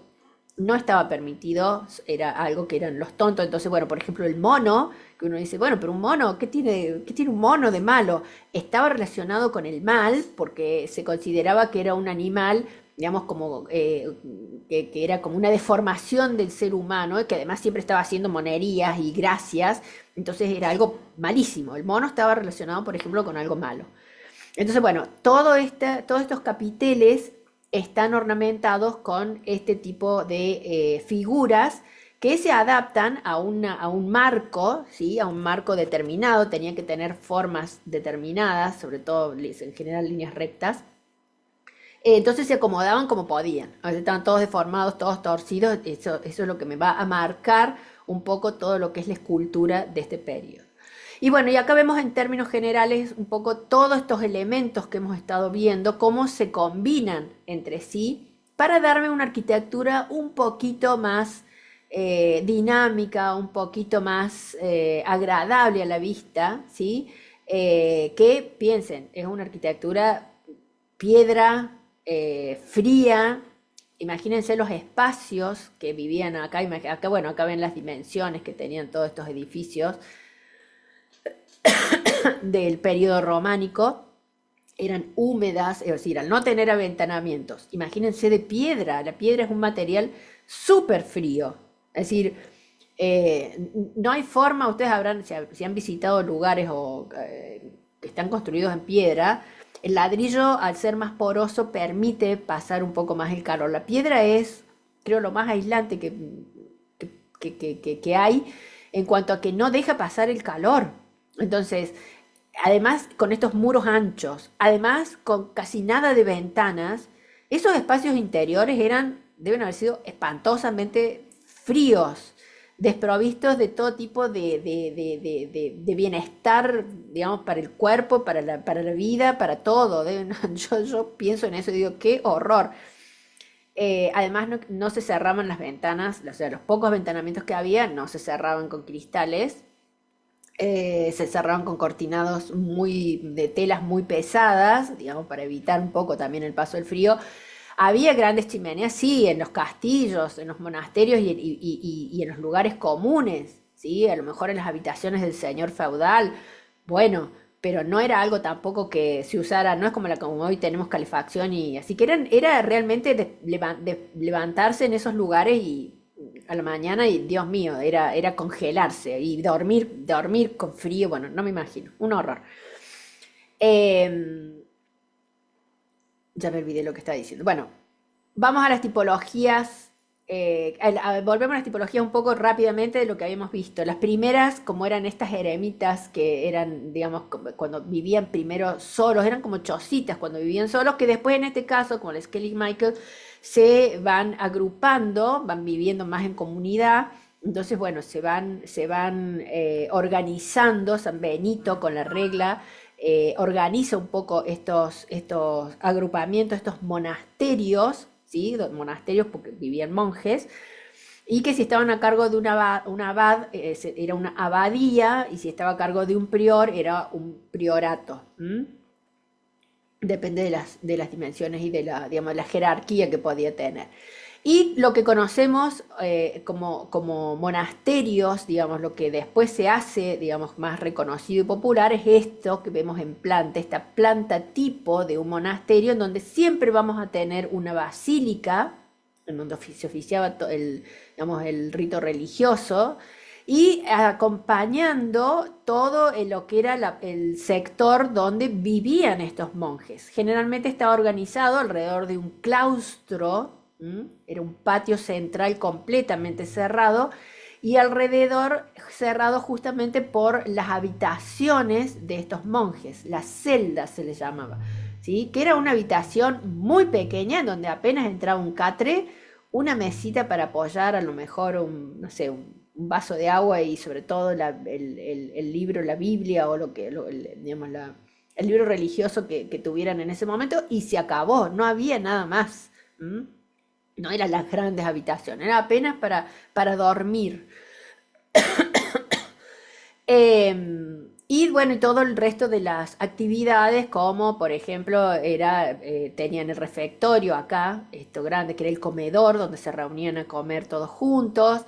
no estaba permitido, era algo que eran los tontos. Entonces, bueno, por ejemplo, el mono, que uno dice, bueno, pero un mono, ¿qué tiene un mono de malo? Estaba relacionado con el mal porque se consideraba que era un animal, digamos, como que era como una deformación del ser humano, que además siempre estaba haciendo monerías y gracias, entonces era algo malísimo. El mono estaba relacionado, por ejemplo, con algo malo. Entonces, bueno, todos estos capiteles están ornamentados con este tipo de figuras que se adaptan a un marco, ¿sí? A un marco determinado. Tenían que tener formas determinadas, sobre todo en general líneas rectas. Entonces se acomodaban como podían. A veces estaban todos deformados, todos torcidos. Eso es lo que me va a marcar un poco todo lo que es la escultura de este periodo. Y bueno, y acá vemos en términos generales un poco todos estos elementos que hemos estado viendo, cómo se combinan entre sí para darme una arquitectura un poquito más dinámica, un poquito más agradable a la vista, ¿sí? Que piensen, es una arquitectura piedra, fría. Imagínense los espacios que vivían acá, bueno, acá ven las dimensiones que tenían todos estos edificios del periodo románico. Eran húmedas, es decir, al no tener aventanamientos, imagínense de piedra. La piedra es un material súper frío, es decir, no hay forma. Ustedes si han visitado lugares que están construidos en piedra, el ladrillo, al ser más poroso, permite pasar un poco más el calor. La piedra es, creo, lo más aislante que hay en cuanto a que no deja pasar el calor. Entonces, además con estos muros anchos, además con casi nada de ventanas, esos espacios interiores deben haber sido espantosamente fríos, desprovistos de todo tipo de bienestar, digamos, para el cuerpo, para la vida, para todo. Yo pienso en eso y digo, qué horror. Además no se cerraban las ventanas, o sea, los pocos ventanamientos que había no se cerraban con cristales. Se cerraban con cortinados de telas muy pesadas, digamos, para evitar un poco también el paso del frío. Había grandes chimeneas, sí, en los castillos, en los monasterios y en los lugares comunes, ¿sí? A lo mejor en las habitaciones del señor feudal, bueno, pero no era algo tampoco que se usara, no es como hoy tenemos calefacción y así que era realmente de levantarse en esos lugares y a la mañana y Dios mío, era congelarse y dormir con frío, bueno, no me imagino, un horror. Eh, ya me olvidé lo que estaba diciendo. Bueno, vamos a las tipologías, volvemos a las tipologías un poco rápidamente de lo que habíamos visto. Las primeras, como eran estas eremitas que eran, digamos, cuando vivían primero solos, eran como chocitas cuando vivían solos, que después en este caso, como el Skellig Michael, se van agrupando, van viviendo más en comunidad. Entonces, bueno, se van organizando. San Benito con la regla organiza un poco estos agrupamientos, estos monasterios, ¿sí? Monasterios porque vivían monjes, y que si estaban a cargo de un abad, era una abadía, y si estaba a cargo de un prior, era un priorato. Depende de las dimensiones y de la, digamos, la jerarquía que podía tener. Y lo que conocemos como monasterios, digamos, lo que después se hace, digamos, más reconocido y popular es esto que vemos en planta, esta planta tipo de un monasterio en donde siempre vamos a tener una basílica, en donde se oficiaba digamos, el rito religioso, y acompañando todo lo que era el sector donde vivían estos monjes. Generalmente estaba organizado alrededor de un claustro, era un patio central completamente cerrado y alrededor cerrado justamente por las habitaciones de estos monjes, las celdas se les llamaba, ¿sí? Que era una habitación muy pequeña en donde apenas entraba un catre, una mesita para apoyar a lo mejor no sé, un vaso de agua y sobre todo el libro, la Biblia o digamos, el libro religioso que tuvieran en ese momento, y se acabó, no había nada más. No eran las grandes habitaciones, era apenas para dormir. Y bueno, y todo el resto de las actividades, como por ejemplo, tenían el refectorio acá, esto grande, que era el comedor, donde se reunían a comer todos juntos.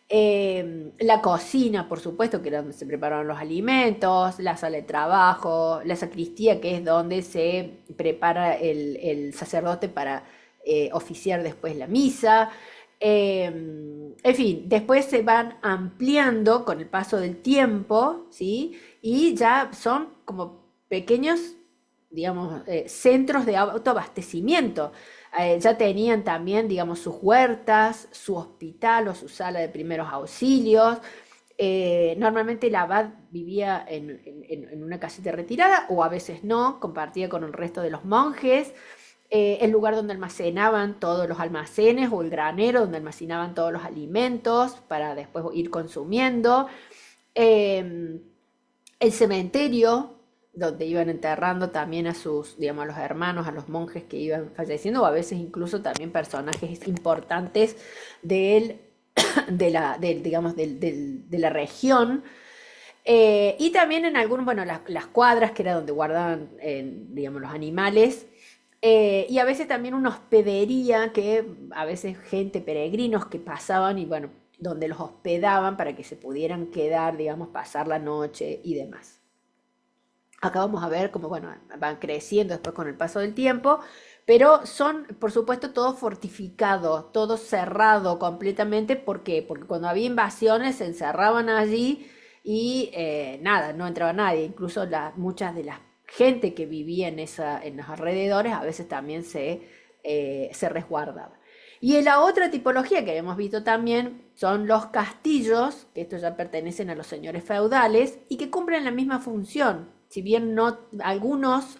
La cocina, por supuesto, que era donde se preparaban los alimentos, la sala de trabajo, la sacristía, que es donde se prepara el sacerdote para oficiar después la misa. En fin, después se van ampliando con el paso del tiempo, ¿sí? Y ya son como pequeños, digamos, centros de autoabastecimiento. Ya tenían también, digamos, sus huertas, su hospital o su sala de primeros auxilios. Normalmente el abad vivía en una casita retirada o a veces no, compartía con el resto de los monjes. El lugar donde almacenaban todos los almacenes o el granero donde almacenaban todos los alimentos para después ir consumiendo. Eh, el cementerio donde iban enterrando también a sus, digamos, a los hermanos, a los monjes que iban falleciendo, o a veces incluso también personajes importantes del, digamos, de la región. Y también en algunos, bueno, las cuadras, que era donde guardaban, digamos, los animales. Y a veces también una hospedería, que a veces gente, peregrinos que pasaban y bueno, donde los hospedaban para que se pudieran quedar, digamos, pasar la noche y demás. Acá vamos a ver cómo, bueno, van creciendo después con el paso del tiempo, pero son, por supuesto, todo fortificado, todo cerrado completamente. ¿Por qué? Porque cuando había invasiones se encerraban allí y nada, no entraba nadie. Incluso muchas de la gente que vivía en los alrededores a veces también se resguardaba. Y en la otra tipología que hemos visto también son los castillos, que estos ya pertenecen a los señores feudales y que cumplen la misma función. Si bien no, algunos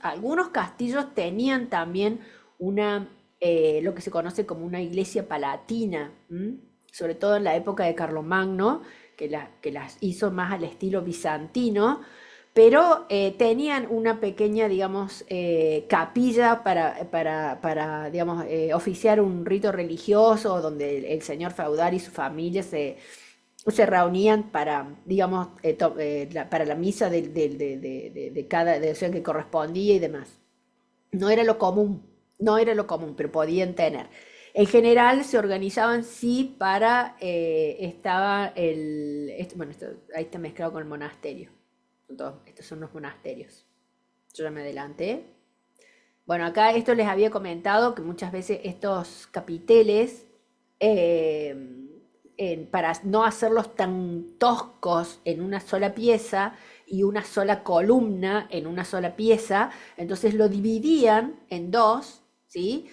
castillos tenían también lo que se conoce como una iglesia palatina, sobre todo en la época de Carlomagno, que las hizo más al estilo bizantino, pero tenían una pequeña, digamos, capilla digamos, oficiar un rito religioso donde el señor feudal y su familia se reunían para, digamos, para la misa de cada devoción que correspondía y demás. No era lo común, no era lo común, pero podían tener. En general se organizaban sí para, bueno, ahí está mezclado con el monasterio. Estos son los monasterios. Yo ya me adelanté. Bueno, acá esto les había comentado que muchas veces estos capiteles, para no hacerlos tan toscos en una sola pieza y una sola columna en una sola pieza, entonces lo dividían en dos, ¿sí?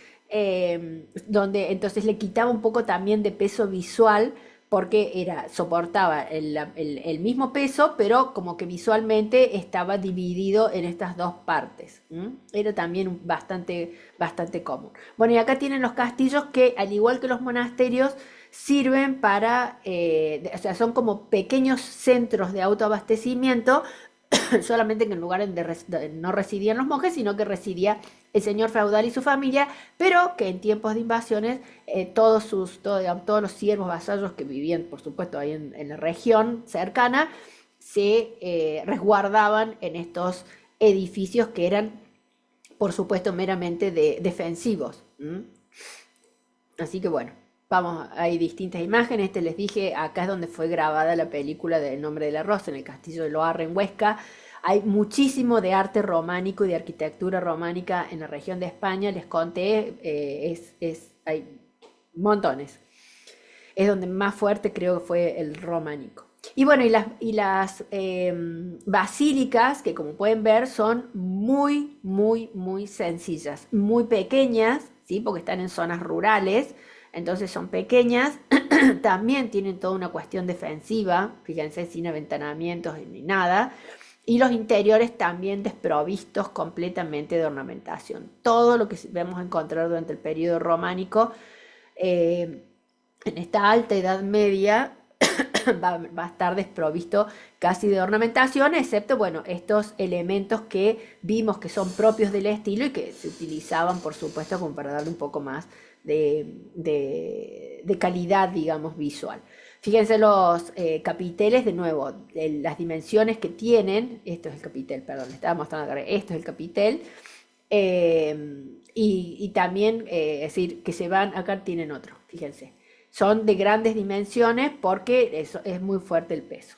Donde entonces le quitaba un poco también de peso visual porque soportaba el mismo peso, pero como que visualmente estaba dividido en estas dos partes. Era también bastante común. Bueno, y acá tienen los castillos que, al igual que los monasterios, sirven o sea, son como pequeños centros de autoabastecimiento solamente que en lugar no residían los monjes, sino que residía el señor feudal y su familia, pero que en tiempos de invasiones digamos, todos los siervos vasallos que vivían, por supuesto, ahí en la región cercana, se resguardaban en estos edificios que eran, por supuesto, meramente defensivos. Así que bueno, vamos, hay distintas imágenes. Les dije, acá es donde fue grabada la película del Nombre de la Rosa, en el castillo de Loarre, en Huesca. Hay muchísimo de arte románico y de arquitectura románica en la región de España, les conté, hay montones. Es donde más fuerte creo que fue el románico. Y bueno, y las basílicas, que como pueden ver son muy, muy, muy sencillas, muy pequeñas, ¿sí? Porque están en zonas rurales, entonces son pequeñas. También tienen toda una cuestión defensiva, fíjense, sin aventanamientos ni nada. Y los interiores también desprovistos completamente de ornamentación. Todo lo que vamos a encontrar durante el periodo románico, en esta alta Edad Media, va a estar desprovisto casi de ornamentación, excepto, bueno, estos elementos que vimos que son propios del estilo y que se utilizaban, por supuesto, como para darle un poco más de calidad, digamos, visual. Fíjense los capiteles, de nuevo, las dimensiones que tienen. Esto es el capitel, perdón, le estaba mostrando acá, esto es el capitel. Y también, es decir, que se van, acá tienen otro, fíjense. Son de grandes dimensiones porque es muy fuerte el peso.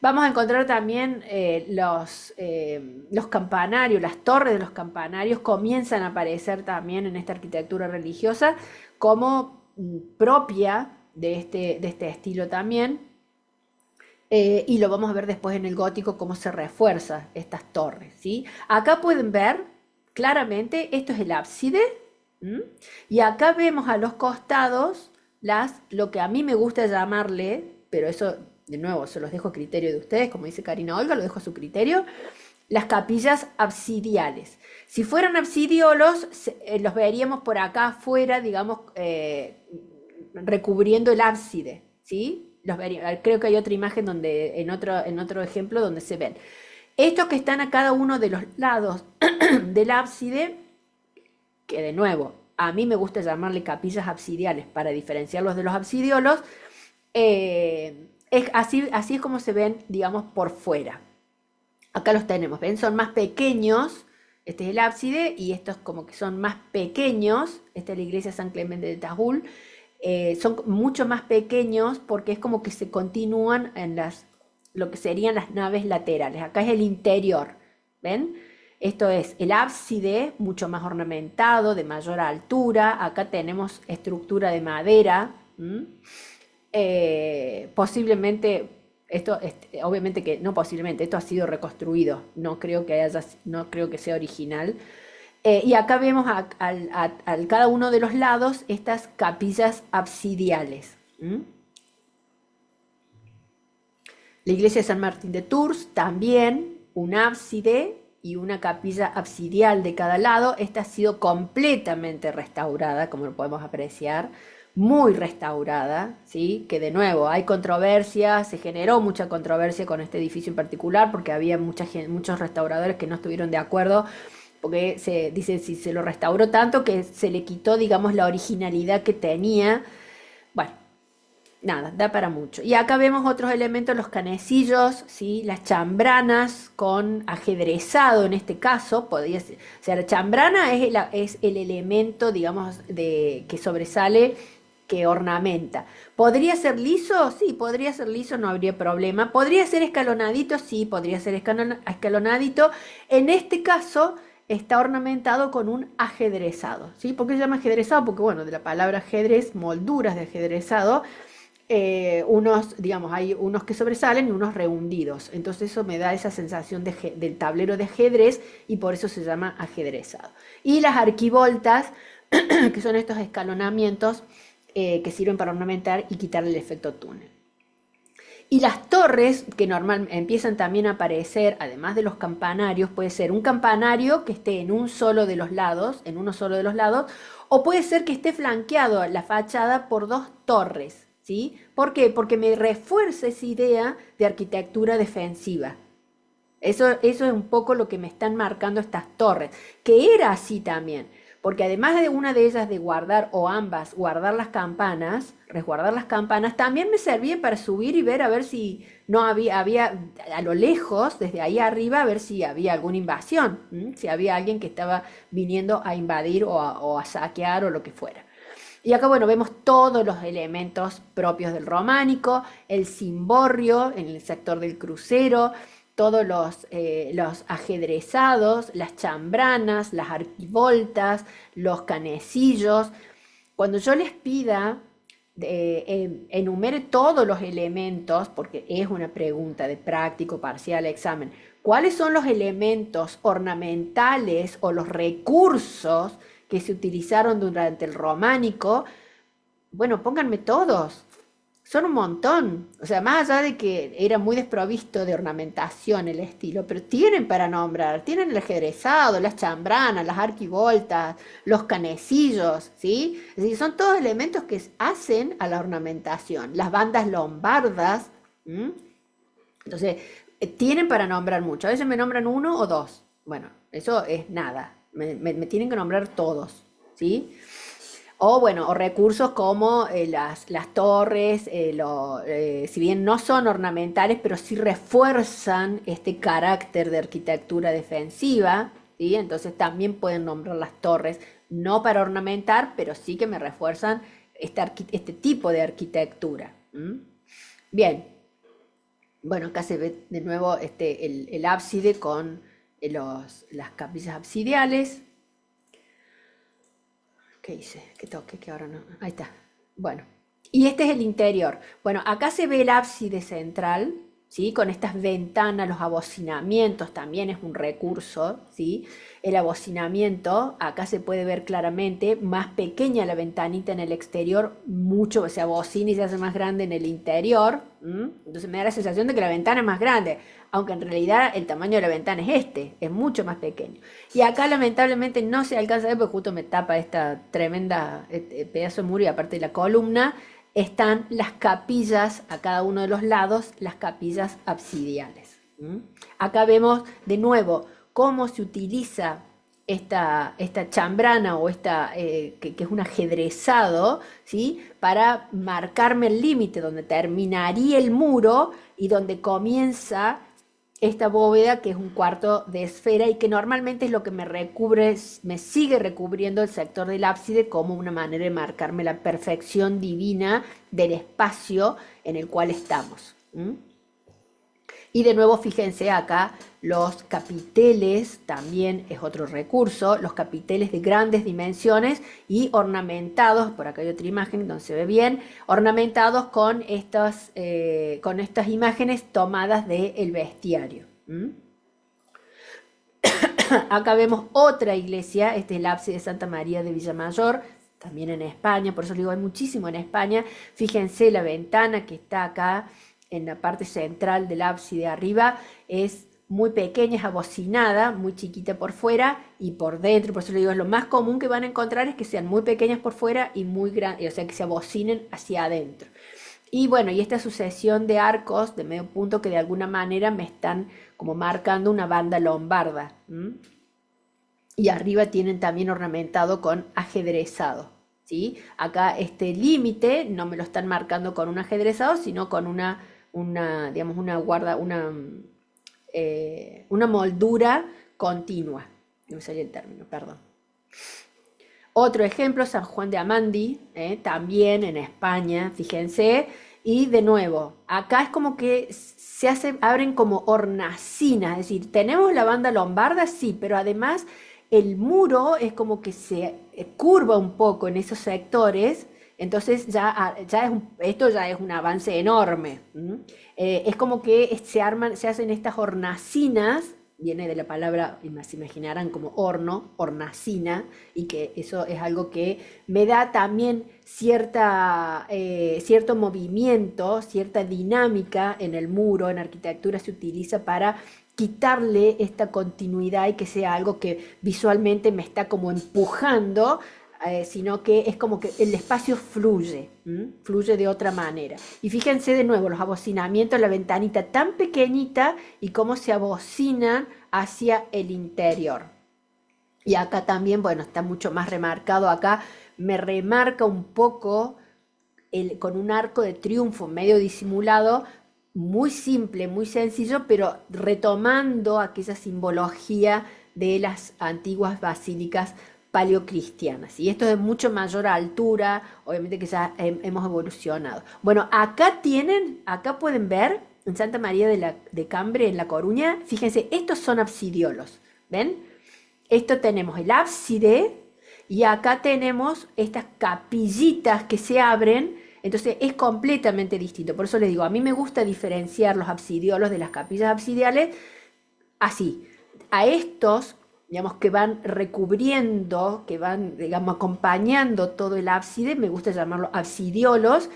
Vamos a encontrar también los campanarios, las torres de los campanarios comienzan a aparecer también en esta arquitectura religiosa como propia de este estilo también. Y lo vamos a ver después en el gótico cómo se refuerza estas torres, ¿sí? Acá pueden ver claramente, esto es el ábside, y acá vemos a los costados lo que a mí me gusta llamarle, pero eso de nuevo se los dejo a criterio de ustedes, como dice Karina Olga, lo dejo a su criterio, las capillas absidiales. Si fueran absidiolos, los veríamos por acá afuera, digamos, recubriendo el ábside, ¿sí? Creo que hay otra imagen donde, en otro ejemplo donde se ven. Estos que están a cada uno de los lados del ábside, que de nuevo, a mí me gusta llamarle capillas absidiales para diferenciarlos de los absidiolos, así es como se ven, digamos, por fuera. Acá los tenemos, ¿ven? Son más pequeños, este es el ábside, y estos como que son más pequeños, esta es la iglesia San Clemente de Tajul, son mucho más pequeños porque es como que se continúan en lo que serían las naves laterales. Acá es el interior, ¿ven? Esto es el ábside, mucho más ornamentado, de mayor altura. Acá tenemos estructura de madera. Posiblemente, obviamente que no posiblemente, esto ha sido reconstruido. No creo que sea original. Y acá vemos a cada uno de los lados estas capillas absidiales. La iglesia de San Martín de Tours también, un ábside y una capilla absidial de cada lado. Esta ha sido completamente restaurada, como lo podemos apreciar, muy restaurada, ¿sí? Que de nuevo hay controversia, se generó mucha controversia con este edificio en particular porque había muchos restauradores que no estuvieron de acuerdo, porque se dice si se lo restauró tanto que se le quitó, digamos, la originalidad que tenía. Bueno, nada, da para mucho. Y acá vemos otros elementos, los canecillos, ¿sí? Las chambranas con ajedrezado en este caso, podría ser. O sea, la chambrana es el elemento, digamos, que sobresale, que ornamenta. ¿Podría ser liso? Sí, podría ser liso, no habría problema. ¿Podría ser escalonadito? Sí, podría ser escalonadito. En este caso está ornamentado con un ajedrezado, ¿sí? ¿Por qué se llama ajedrezado? Porque, bueno, de la palabra ajedrez, molduras de ajedrezado, digamos, hay unos que sobresalen y unos rehundidos. Entonces eso me da esa sensación del tablero de ajedrez y por eso se llama ajedrezado. Y las arquivoltas, que son estos escalonamientos que sirven para ornamentar y quitarle el efecto túnel. Y las torres, que normalmente empiezan también a aparecer, además de los campanarios, puede ser un campanario que esté en uno solo de los lados, o puede ser que esté flanqueado la fachada por dos torres, ¿sí? ¿Por qué? Porque me refuerza esa idea de arquitectura defensiva. Eso es un poco lo que me están marcando estas torres, que era así también, porque además de una de ellas de guardar, o ambas, guardar las campanas, resguardar las campanas, también me servía para subir y ver a ver si no había a lo lejos, desde ahí arriba, a ver si había alguna invasión, si había alguien que estaba viniendo a invadir o a saquear o lo que fuera. Y acá, bueno, vemos todos los elementos propios del románico, el cimborrio en el sector del crucero, todos los ajedrezados, las chambranas, las arquivoltas, los canecillos. Cuando yo les pida, enumere todos los elementos, porque es una pregunta de práctico, parcial, examen, ¿cuáles son los elementos ornamentales o los recursos que se utilizaron durante el románico? Bueno, pónganme todos. Son un montón. O sea, más allá de que era muy desprovisto de ornamentación el estilo, pero tienen para nombrar. Tienen el ajedrezado, las chambranas, las arquivoltas, los canecillos, ¿sí? Es decir, son todos elementos que hacen a la ornamentación. Las bandas lombardas. ¿M? Entonces, tienen para nombrar mucho. A veces me nombran uno o dos. Bueno, eso es nada. Me tienen que nombrar todos, ¿sí? O bueno, o recursos como las torres, si bien no son ornamentales, pero sí refuerzan este carácter de arquitectura defensiva, ¿sí? Entonces también pueden nombrar las torres, no para ornamentar, pero sí que me refuerzan este tipo de arquitectura. Bien, bueno, acá se ve de nuevo el ábside con las capillas absidiales. ¿Qué hice? ¿Qué toque? Que ahora no. Ahí está. Bueno. Y este es el interior. Bueno, acá se ve el ábside central, ¿sí? Con estas ventanas, los abocinamientos también es un recurso, ¿sí? El abocinamiento, acá se puede ver claramente, más pequeña la ventanita en el exterior, mucho, se abocina y se hace más grande en el interior. Entonces me da la sensación de que la ventana es más grande, aunque en realidad el tamaño de la ventana es mucho más pequeño. Y acá lamentablemente no se alcanza a ver porque justo me tapa esta tremenda pedazo de muro y aparte de la columna, están las capillas a cada uno de los lados, las capillas absidiales. Acá vemos de nuevo cómo se utiliza esta chambrana o que es un ajedrezado, ¿sí? Para marcarme el límite donde terminaría el muro y donde comienza esta bóveda, que es un cuarto de esfera y que normalmente es lo que me sigue recubriendo el sector del ábside como una manera de marcarme la perfección divina del espacio en el cual estamos. Y de nuevo, fíjense acá, los capiteles también es otro recurso, los capiteles de grandes dimensiones y ornamentados, por acá hay otra imagen donde se ve bien, ornamentados con estas imágenes tomadas del bestiario. Acá vemos otra iglesia, este es el ábside de Santa María de Villamayor, también en España, por eso digo, hay muchísimo en España. Fíjense la ventana que está acá en la parte central del ábside arriba, es muy pequeña, es abocinada, muy chiquita por fuera y por dentro, por eso le digo, es lo más común que van a encontrar es que sean muy pequeñas por fuera y muy grandes, o sea, que se abocinen hacia adentro. Y bueno, y esta sucesión de arcos de medio punto que de alguna manera me están como marcando una banda lombarda. Y arriba tienen también ornamentado con ajedrezado, ¿sí? Acá este límite no me lo están marcando con un ajedrezado, sino con digamos, una moldura continua. No me salió el término, perdón. Otro ejemplo, San Juan de Amandi, también en España, fíjense. Y de nuevo, acá es como que abren como hornacinas, es decir, tenemos la banda lombarda, sí, pero además el muro es como que se curva un poco en esos sectores, entonces esto ya es un avance enorme. Es como que se hacen estas hornacinas, viene de la palabra, se imaginarán como horno, hornacina, y que eso es algo que me da también cierto movimiento, cierta dinámica en el muro. En arquitectura se utiliza para quitarle esta continuidad y que sea algo que visualmente me está como empujando sino que es como que el espacio fluye, fluye de otra manera. Y fíjense de nuevo los abocinamientos, la ventanita tan pequeñita y cómo se abocinan hacia el interior. Y acá también, bueno, está mucho más remarcado. Acá me remarca un poco con un arco de triunfo medio disimulado, muy simple, muy sencillo, pero retomando aquella simbología de las antiguas basílicas paleocristianas. Y esto es de mucho mayor altura, obviamente que ya hemos evolucionado. Bueno, acá pueden ver, en Santa María de Cambre, en La Coruña, fíjense, estos son absidiolos, ¿ven? Esto tenemos el ábside y acá tenemos estas capillitas que se abren, entonces es completamente distinto. Por eso les digo, a mí me gusta diferenciar los absidiolos de las capillas absidiales así. A estos, digamos, que van recubriendo, que van, digamos, acompañando todo el ábside, me gusta llamarlos absidiolos,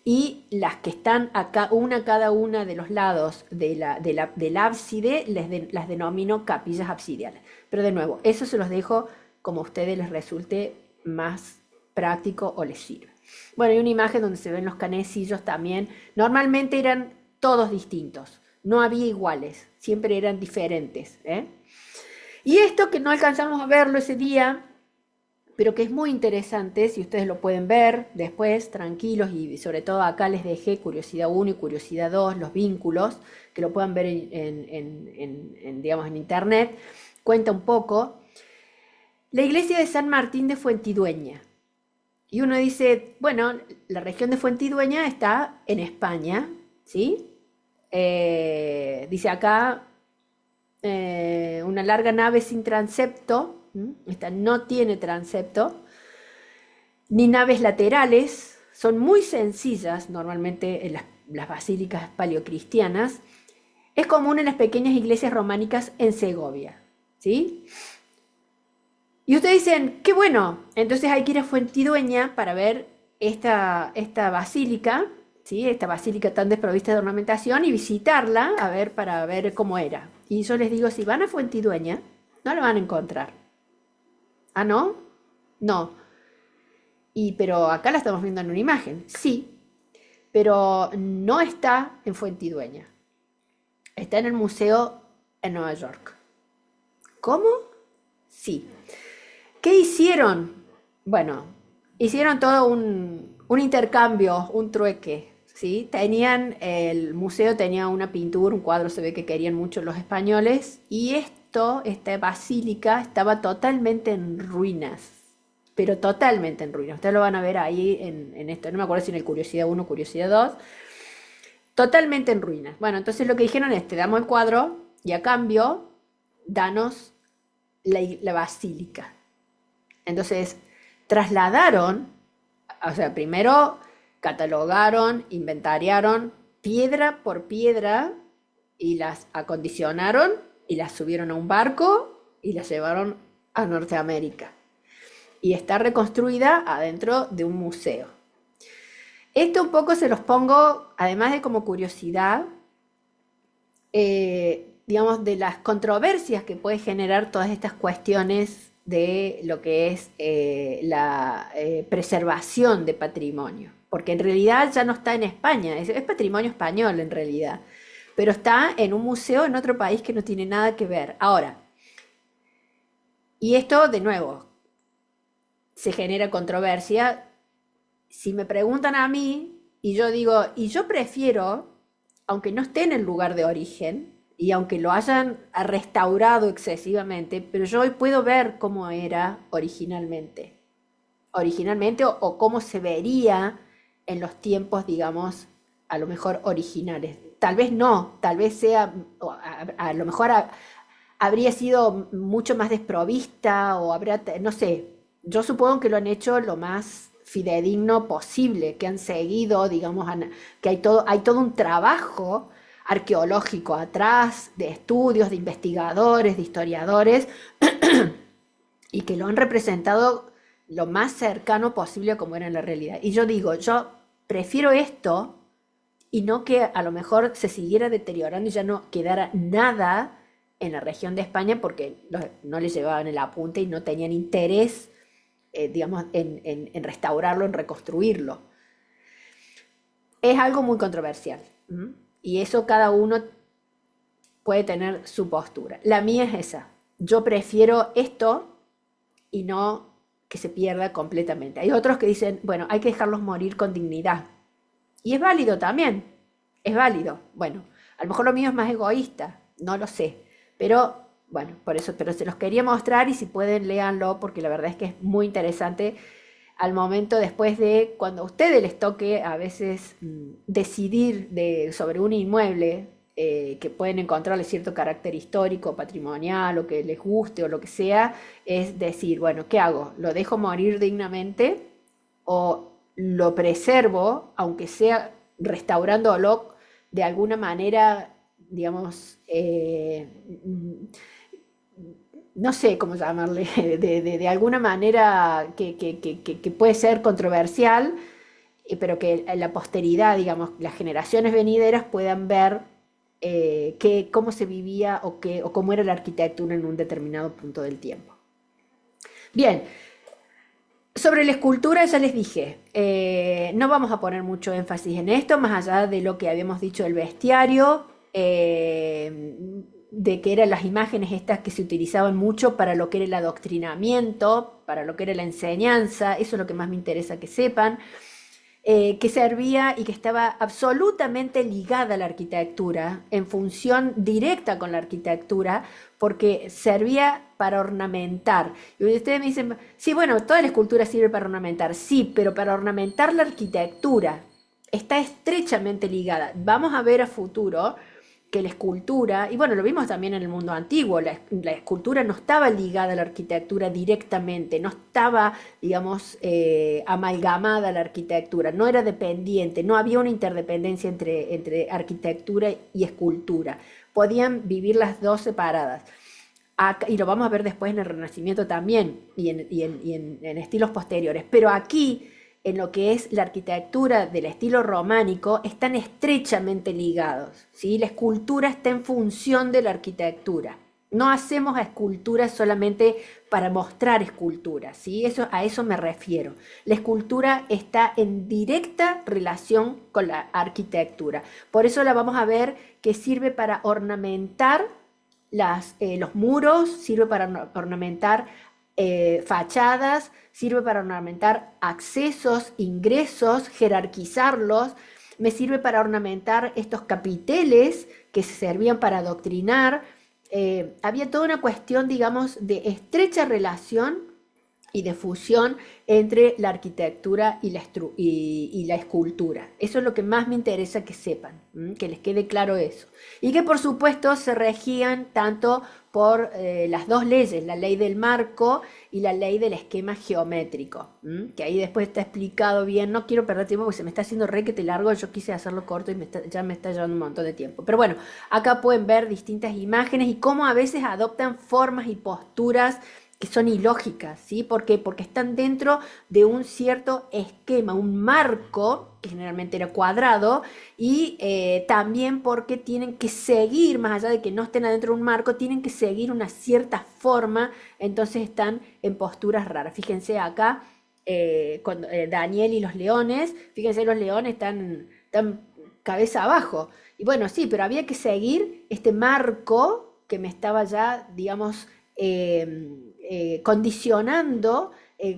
y las que están acá, cada una de los lados del ábside, las denomino capillas absidiales. Pero de nuevo, eso se los dejo como a ustedes les resulte más práctico o les sirve. Bueno, hay una imagen donde se ven los canecillos también. Normalmente eran todos distintos, no había iguales, siempre eran diferentes, ¿eh? Y esto que no alcanzamos a verlo ese día, pero que es muy interesante, si ustedes lo pueden ver después, tranquilos, y sobre todo acá les dejé curiosidad 1 y curiosidad 2, los vínculos, que lo puedan ver digamos, en internet, cuenta un poco. La iglesia de San Martín de Fuentidueña. Y uno dice, bueno, la región de Fuentidueña está en España, ¿sí? Dice acá, una larga nave sin transepto. Esta no tiene transepto, ni naves laterales, son muy sencillas normalmente en las basílicas paleocristianas. Es común en las pequeñas iglesias románicas en Segovia, ¿sí? Y ustedes dicen, qué bueno, entonces hay que ir a Fuentidueña para ver esta basílica, ¿sí? Esta basílica tan desprovista de ornamentación, y visitarla para ver cómo era. Y yo les digo, si van a Fuentidueña, no la van a encontrar. ¿Ah, no? No. Pero acá la estamos viendo en una imagen. Sí, pero no está en Fuentidueña. Está en el museo en Nueva York. ¿Cómo? Sí. ¿Qué hicieron? Bueno, hicieron todo un intercambio, un trueque, ¿sí? El museo tenía una pintura, un cuadro, se ve que querían mucho los españoles, y esta basílica estaba totalmente en ruinas, pero totalmente en ruinas. Ustedes lo van a ver ahí en esto, no me acuerdo si en el Curiosidad 1 o Curiosidad 2, totalmente en ruinas. Bueno, entonces lo que dijeron es, te damos el cuadro y a cambio, danos la basílica. Entonces, trasladaron, o sea, primero catalogaron, inventariaron piedra por piedra y las acondicionaron y las subieron a un barco y las llevaron a Norteamérica. Y está reconstruida adentro de un museo. Esto un poco se los pongo, además de como curiosidad, digamos, de las controversias que puede generar todas estas cuestiones de lo que es la preservación de patrimonio, porque en realidad ya no está en España, es patrimonio español en realidad, pero está en un museo en otro país que no tiene nada que ver. Ahora, y esto de nuevo, se genera controversia. Si me preguntan a mí, y yo digo, y yo prefiero, aunque no esté en el lugar de origen, y aunque lo hayan restaurado excesivamente, pero yo hoy puedo ver cómo era originalmente. O cómo se vería en los tiempos, digamos, a lo mejor originales. Tal vez no, tal vez sea, a lo mejor habría sido mucho más desprovista, o no sé, yo supongo que lo han hecho lo más fidedigno posible, que han seguido, digamos, que hay todo un trabajo arqueológico atrás, de estudios, de investigadores, de historiadores, y que lo han representado lo más cercano posible a como era en la realidad. Y yo digo, yo prefiero esto, y no que a lo mejor se siguiera deteriorando y ya no quedara nada en la región de España, porque no les llevaban el apunte y no tenían interés digamos, en restaurarlo, en reconstruirlo. Es algo muy controversial. Y eso cada uno puede tener su postura. La mía es esa. Yo prefiero esto y no que se pierda completamente. Hay otros que dicen, bueno, hay que dejarlos morir con dignidad. Y es válido también. Es válido. Bueno, a lo mejor lo mío es más egoísta, no lo sé. Pero bueno, por eso, pero se los quería mostrar y si pueden, léanlo, porque la verdad es que es muy interesante al momento después de cuando a ustedes les toque a veces decidir sobre un inmueble que pueden encontrarle cierto carácter histórico, patrimonial, o que les guste o lo que sea, es decir, bueno, ¿qué hago? ¿Lo dejo morir dignamente o lo preservo, aunque sea restaurándolo de alguna manera, digamos, no sé cómo llamarle, de alguna manera que puede ser controversial, pero que la posteridad, digamos, las generaciones venideras puedan ver cómo se vivía o cómo era la arquitectura en un determinado punto del tiempo. Bien, sobre la escultura ya les dije, no vamos a poner mucho énfasis en esto, más allá de lo que habíamos dicho del bestiario, de que eran las imágenes estas que se utilizaban mucho para lo que era el adoctrinamiento, para lo que era la enseñanza, eso es lo que más me interesa que sepan, que servía y que estaba absolutamente ligada a la arquitectura, en función directa con la arquitectura, porque servía para ornamentar. Y ustedes me dicen, sí, bueno, toda la escultura sirve para ornamentar, sí, pero para ornamentar la arquitectura está estrechamente ligada. Vamos a ver a futuro que la escultura, y bueno, lo vimos también en el mundo antiguo, la escultura no estaba ligada a la arquitectura directamente, no estaba, digamos, amalgamada a la arquitectura, no era dependiente, no había una interdependencia entre arquitectura y escultura, podían vivir las dos separadas. Y lo vamos a ver después en el Renacimiento también, y en estilos posteriores, pero aquí en lo que es la arquitectura del estilo románico están estrechamente ligados, ¿sí? La escultura está en función de la arquitectura. No hacemos esculturas solamente para mostrar esculturas, ¿sí? A eso me refiero. La escultura está en directa relación con la arquitectura. Por eso la vamos a ver que sirve para ornamentar los muros, sirve para ornamentar fachadas, sirve para ornamentar accesos, ingresos, jerarquizarlos, me sirve para ornamentar estos capiteles que se servían para adoctrinar. Había toda una cuestión, digamos, de estrecha relación y de fusión entre la arquitectura y la escultura. Eso es lo que más me interesa que sepan, que les quede claro eso. Y que por supuesto se regían tanto por las dos leyes, la ley del marco y la ley del esquema geométrico, que ahí después está explicado bien. No quiero perder tiempo porque se me está haciendo requete largo, yo quise hacerlo corto y ya me está llevando un montón de tiempo. Pero bueno, acá pueden ver distintas imágenes y cómo a veces adoptan formas y posturas que son ilógicas, ¿sí? ¿Por qué? Porque están dentro de un cierto esquema, un marco, que generalmente era cuadrado, y también porque tienen que seguir, más allá de que no estén adentro de un marco, tienen que seguir una cierta forma, entonces están en posturas raras. Fíjense acá, cuando, Daniel y los leones, fíjense, los leones están cabeza abajo. Y bueno, sí, pero había que seguir este marco que me estaba ya, digamos, condicionando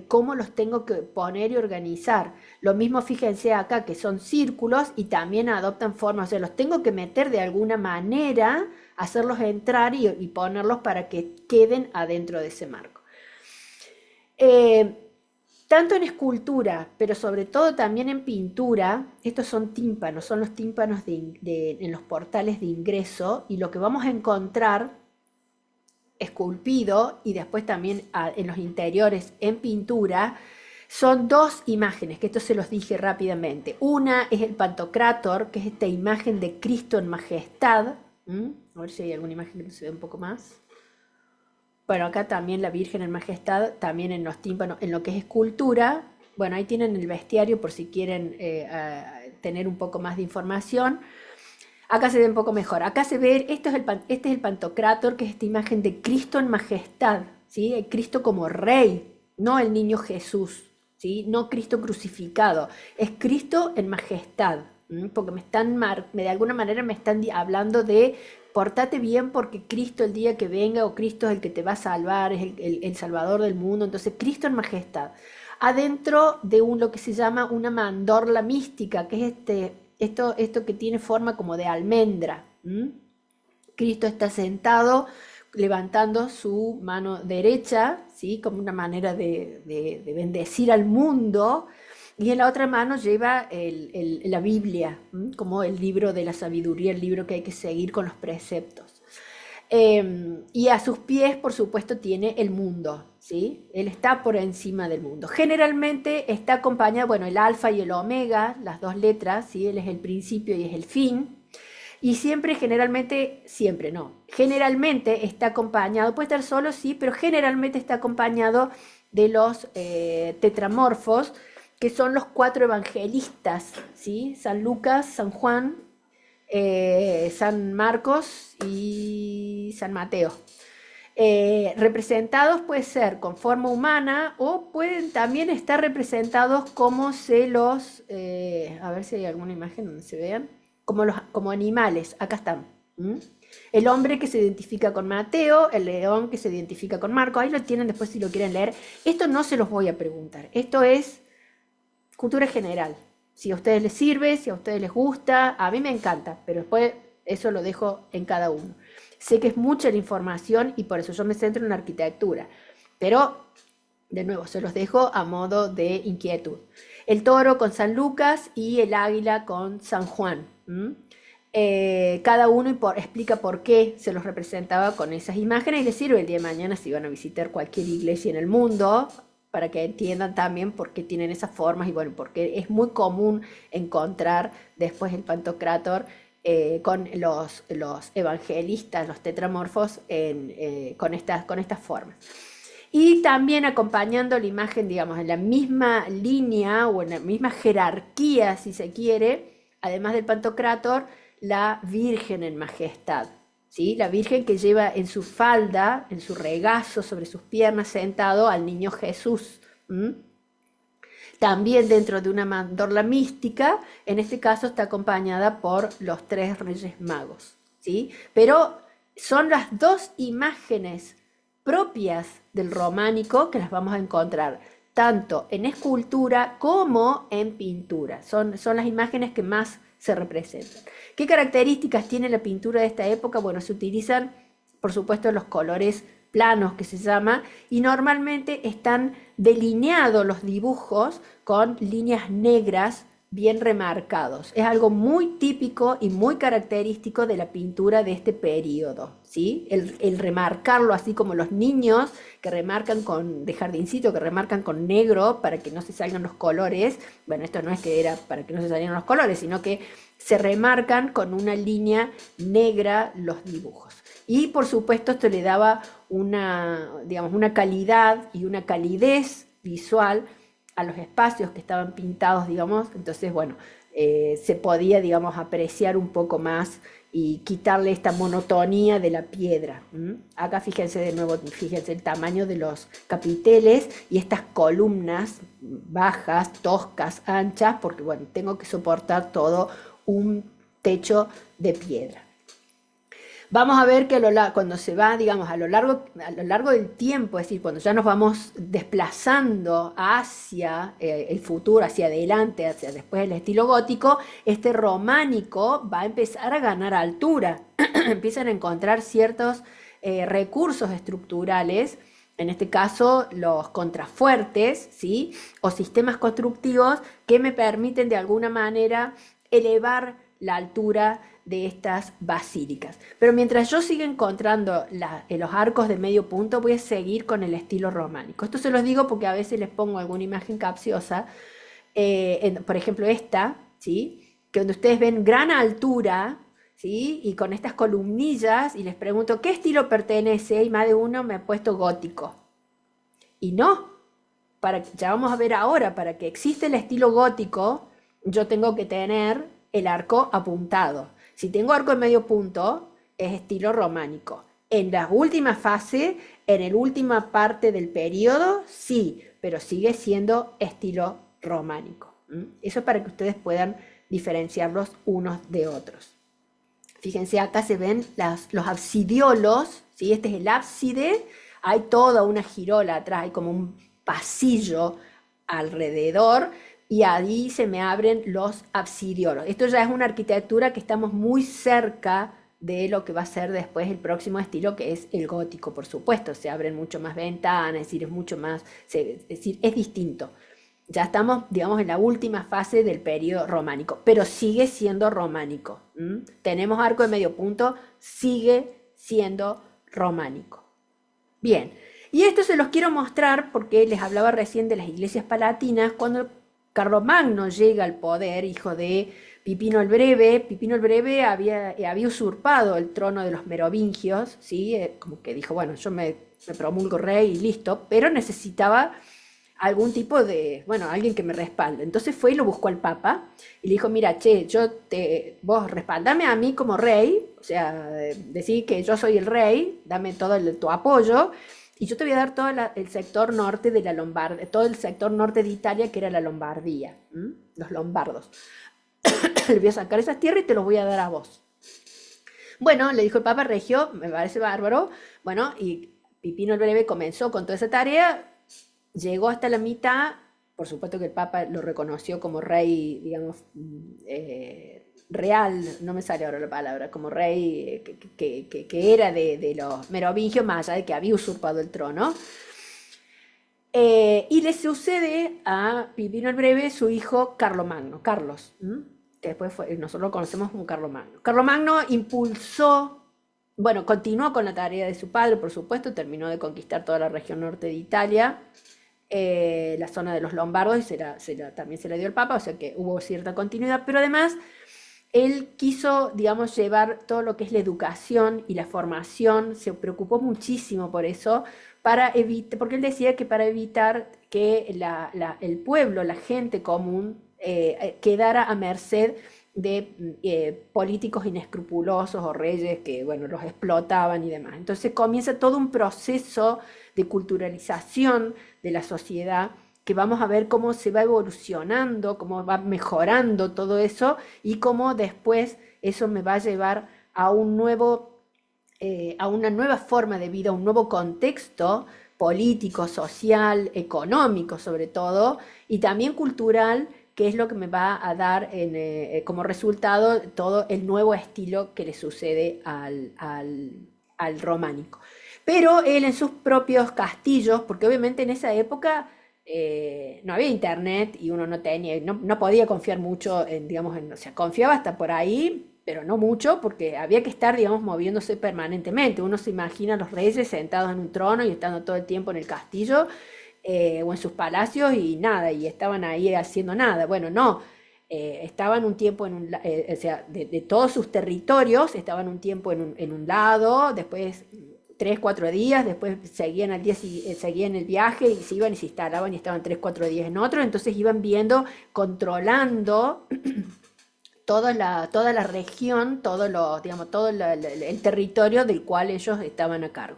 cómo los tengo que poner y organizar. Lo mismo fíjense acá que son círculos y también adoptan formas, o sea, los tengo que meter de alguna manera, hacerlos entrar y ponerlos para que queden adentro de ese marco. Tanto en escultura, pero sobre todo también en pintura, estos son tímpanos, son los tímpanos en los portales de ingreso, y lo que vamos a encontrar esculpido y después también en los interiores en pintura, son dos imágenes, que esto se los dije rápidamente. Una es el Pantocrátor, que es esta imagen de Cristo en majestad. A ver si hay alguna imagen que se ve un poco más. Bueno, acá también la Virgen en majestad, también en los tímpanos, en lo que es escultura. Bueno, ahí tienen el bestiario por si quieren tener un poco más de información. Acá se ve un poco mejor. Acá se ve, este es el Pantocrátor, que es esta imagen de Cristo en majestad, ¿sí? Cristo como rey. no el niño Jesús, ¿sí? No Cristo crucificado, es Cristo en majestad, porque de alguna manera me están hablando de portate bien porque Cristo el día que venga o Cristo es el que te va a salvar, es el Salvador del mundo, entonces Cristo en majestad. Adentro de lo que se llama una mandorla mística, que es esto que tiene forma como de almendra. Cristo está sentado levantando su mano derecha, ¿sí? Como una manera de bendecir al mundo, y en la otra mano lleva la Biblia, como el libro de la sabiduría, el libro que hay que seguir con los preceptos. Y a sus pies, por supuesto, tiene el mundo, ¿sí? Él está por encima del mundo. Generalmente está acompañado, bueno, el alfa y el omega, las dos letras, ¿sí? Él es el principio y es el fin. Y siempre no, generalmente está acompañado, puede estar solo, sí, pero generalmente está acompañado de los tetramorfos, que son los 4 evangelistas, ¿sí? San Lucas, San Juan, San Marcos y San Mateo. Representados puede ser con forma humana o pueden también estar representados como a ver si hay alguna imagen donde se vean, como animales, acá están. El hombre que se identifica con Mateo, el león que se identifica con Marcos, ahí lo tienen después si lo quieren leer. Esto no se los voy a preguntar, esto es cultura general. Si a ustedes les sirve, si a ustedes les gusta, a mí me encanta, pero después eso lo dejo en cada uno. Sé que es mucha la información y por eso yo me centro en la arquitectura, pero de nuevo se los dejo a modo de inquietud. El toro con San Lucas y el águila con San Juan. Cada uno explica por qué se los representaba con esas imágenes y les sirve el día de mañana si van a visitar cualquier iglesia en el mundo, para que entiendan también por qué tienen esas formas y bueno, porque es muy común encontrar después el Pantocrátor con los evangelistas, los tetramorfos, con estas formas. Y también acompañando la imagen, digamos, en la misma línea o en la misma jerarquía, si se quiere, además del Pantocrátor, la Virgen en majestad, ¿sí? La Virgen que lleva en su falda, en su regazo, sobre sus piernas, sentado al niño Jesús. También dentro de una mandorla mística, en este caso está acompañada por los 3 Reyes Magos, ¿sí? Pero son las 2 imágenes propias del románico que las vamos a encontrar tanto en escultura como en pintura. Son las imágenes que más se representan. ¿Qué características tiene la pintura de esta época? Bueno, se utilizan, por supuesto, los colores planos, que se llama, y normalmente están delineados los dibujos con líneas negras bien remarcados. Es algo muy típico y muy característico de la pintura de este periodo, ¿sí? El remarcarlo así como los niños que remarcan de jardincito, que remarcan con negro para que no se salgan los colores. Bueno, esto no es que era para que no se salieran los colores, sino que se remarcan con una línea negra los dibujos. Y por supuesto esto le daba digamos, una calidad y una calidez visual a los espacios que estaban pintados, digamos. Entonces, bueno, se podía, digamos, apreciar un poco más y quitarle esta monotonía de la piedra. Acá fíjense de nuevo, fíjense el tamaño de los capiteles y estas columnas bajas, toscas, anchas, porque bueno, tengo que soportar todo un techo de piedra. Vamos a ver que cuando se va, digamos, a lo largo del tiempo, es decir, cuando ya nos vamos desplazando hacia el futuro, hacia adelante, hacia después del estilo gótico, este románico va a empezar a ganar altura. Empiezan a encontrar ciertos recursos estructurales, en este caso los contrafuertes, ¿sí? O sistemas constructivos que me permiten de alguna manera elevar la altura de estas basílicas. Pero mientras yo siga encontrando los arcos de medio punto, voy a seguir con el estilo románico. Esto se los digo porque a veces les pongo alguna imagen capciosa, por ejemplo esta, ¿sí? Que donde ustedes ven gran altura, ¿sí? Y con estas columnillas, y les pregunto, ¿qué estilo pertenece? Y más de uno me ha puesto gótico. Y no, ya vamos a ver ahora, para que exista el estilo gótico, yo tengo que tener el arco apuntado. Si tengo arco en medio punto, es estilo románico. En la última fase, en la última parte del periodo, sí, pero sigue siendo estilo románico. Eso es para que ustedes puedan diferenciarlos unos de otros. Fíjense, acá se ven los absidiolos, ¿sí? Este es el ábside, hay toda una girola atrás, hay como un pasillo alrededor y ahí se me abren los absidiolos. Esto ya es una arquitectura que estamos muy cerca de lo que va a ser después el próximo estilo, que es el gótico, por supuesto. Se abren mucho más ventanas, es decir, es mucho más, es decir, es distinto. Ya estamos, digamos, en la última fase del periodo románico, pero sigue siendo románico. Tenemos arco de medio punto, sigue siendo románico. Bien, y esto se los quiero mostrar porque les hablaba recién de las iglesias palatinas. Cuando Carlomagno llega al poder, hijo de Pipino el Breve había usurpado el trono de los merovingios, ¿sí? Como que dijo, bueno, yo me promulgo rey y listo, pero necesitaba algún tipo de, bueno, alguien que me respalde. Entonces fue y lo buscó al Papa y le dijo, mira, che, vos respaldame a mí como rey, o sea, decí que yo soy el rey, dame todo tu apoyo, y yo te voy a dar todo el sector norte de la Lombardía, todo el sector norte de Italia, que era la Lombardía, los lombardos. Le voy a sacar esas tierras y te los voy a dar a vos. Bueno, le dijo el Papa Regio, me parece bárbaro. Bueno, y Pipino el Breve comenzó con toda esa tarea, llegó hasta la mitad, por supuesto que el Papa lo reconoció como rey, digamos, real, no me sale ahora la palabra, como rey que era de los merovingios, más allá de que había usurpado el trono. Y le sucede a Pipino el Breve su hijo Carlomagno, Carlos, que después nosotros lo conocemos como Carlomagno. Carlomagno impulsó, bueno, continuó con la tarea de su padre, por supuesto, terminó de conquistar toda la región norte de Italia, la zona de los lombardos, y también se la dio el Papa, o sea que hubo cierta continuidad, pero además él quiso, digamos, llevar todo lo que es la educación y la formación, se preocupó muchísimo por eso, porque él decía que para evitar que el pueblo, la gente común, quedara a merced de políticos inescrupulosos o reyes que, bueno, los explotaban y demás. Entonces comienza todo un proceso de culturalización de la sociedad, que vamos a ver cómo se va evolucionando, cómo va mejorando todo eso y cómo después eso me va a llevar a a una nueva forma de vida, un nuevo contexto político, social, económico sobre todo, y también cultural, que es lo que me va a dar como resultado todo el nuevo estilo que le sucede al románico. Pero él en sus propios castillos, porque obviamente en esa época no había internet y uno no podía confiar mucho digamos, o sea, confiaba hasta por ahí, pero no mucho, porque había que estar, digamos, moviéndose permanentemente. Uno se imagina a los reyes sentados en un trono y estando todo el tiempo en el castillo o en sus palacios y nada, y estaban ahí haciendo nada. Bueno, no. Estaban un tiempo o sea, de todos sus territorios, estaban un tiempo en un lado, después 3, 4 días, después seguían el viaje y se iban y se instalaban y estaban 3, 4 días en otro, entonces iban viendo, controlando toda la región, digamos, todo el territorio del cual ellos estaban a cargo.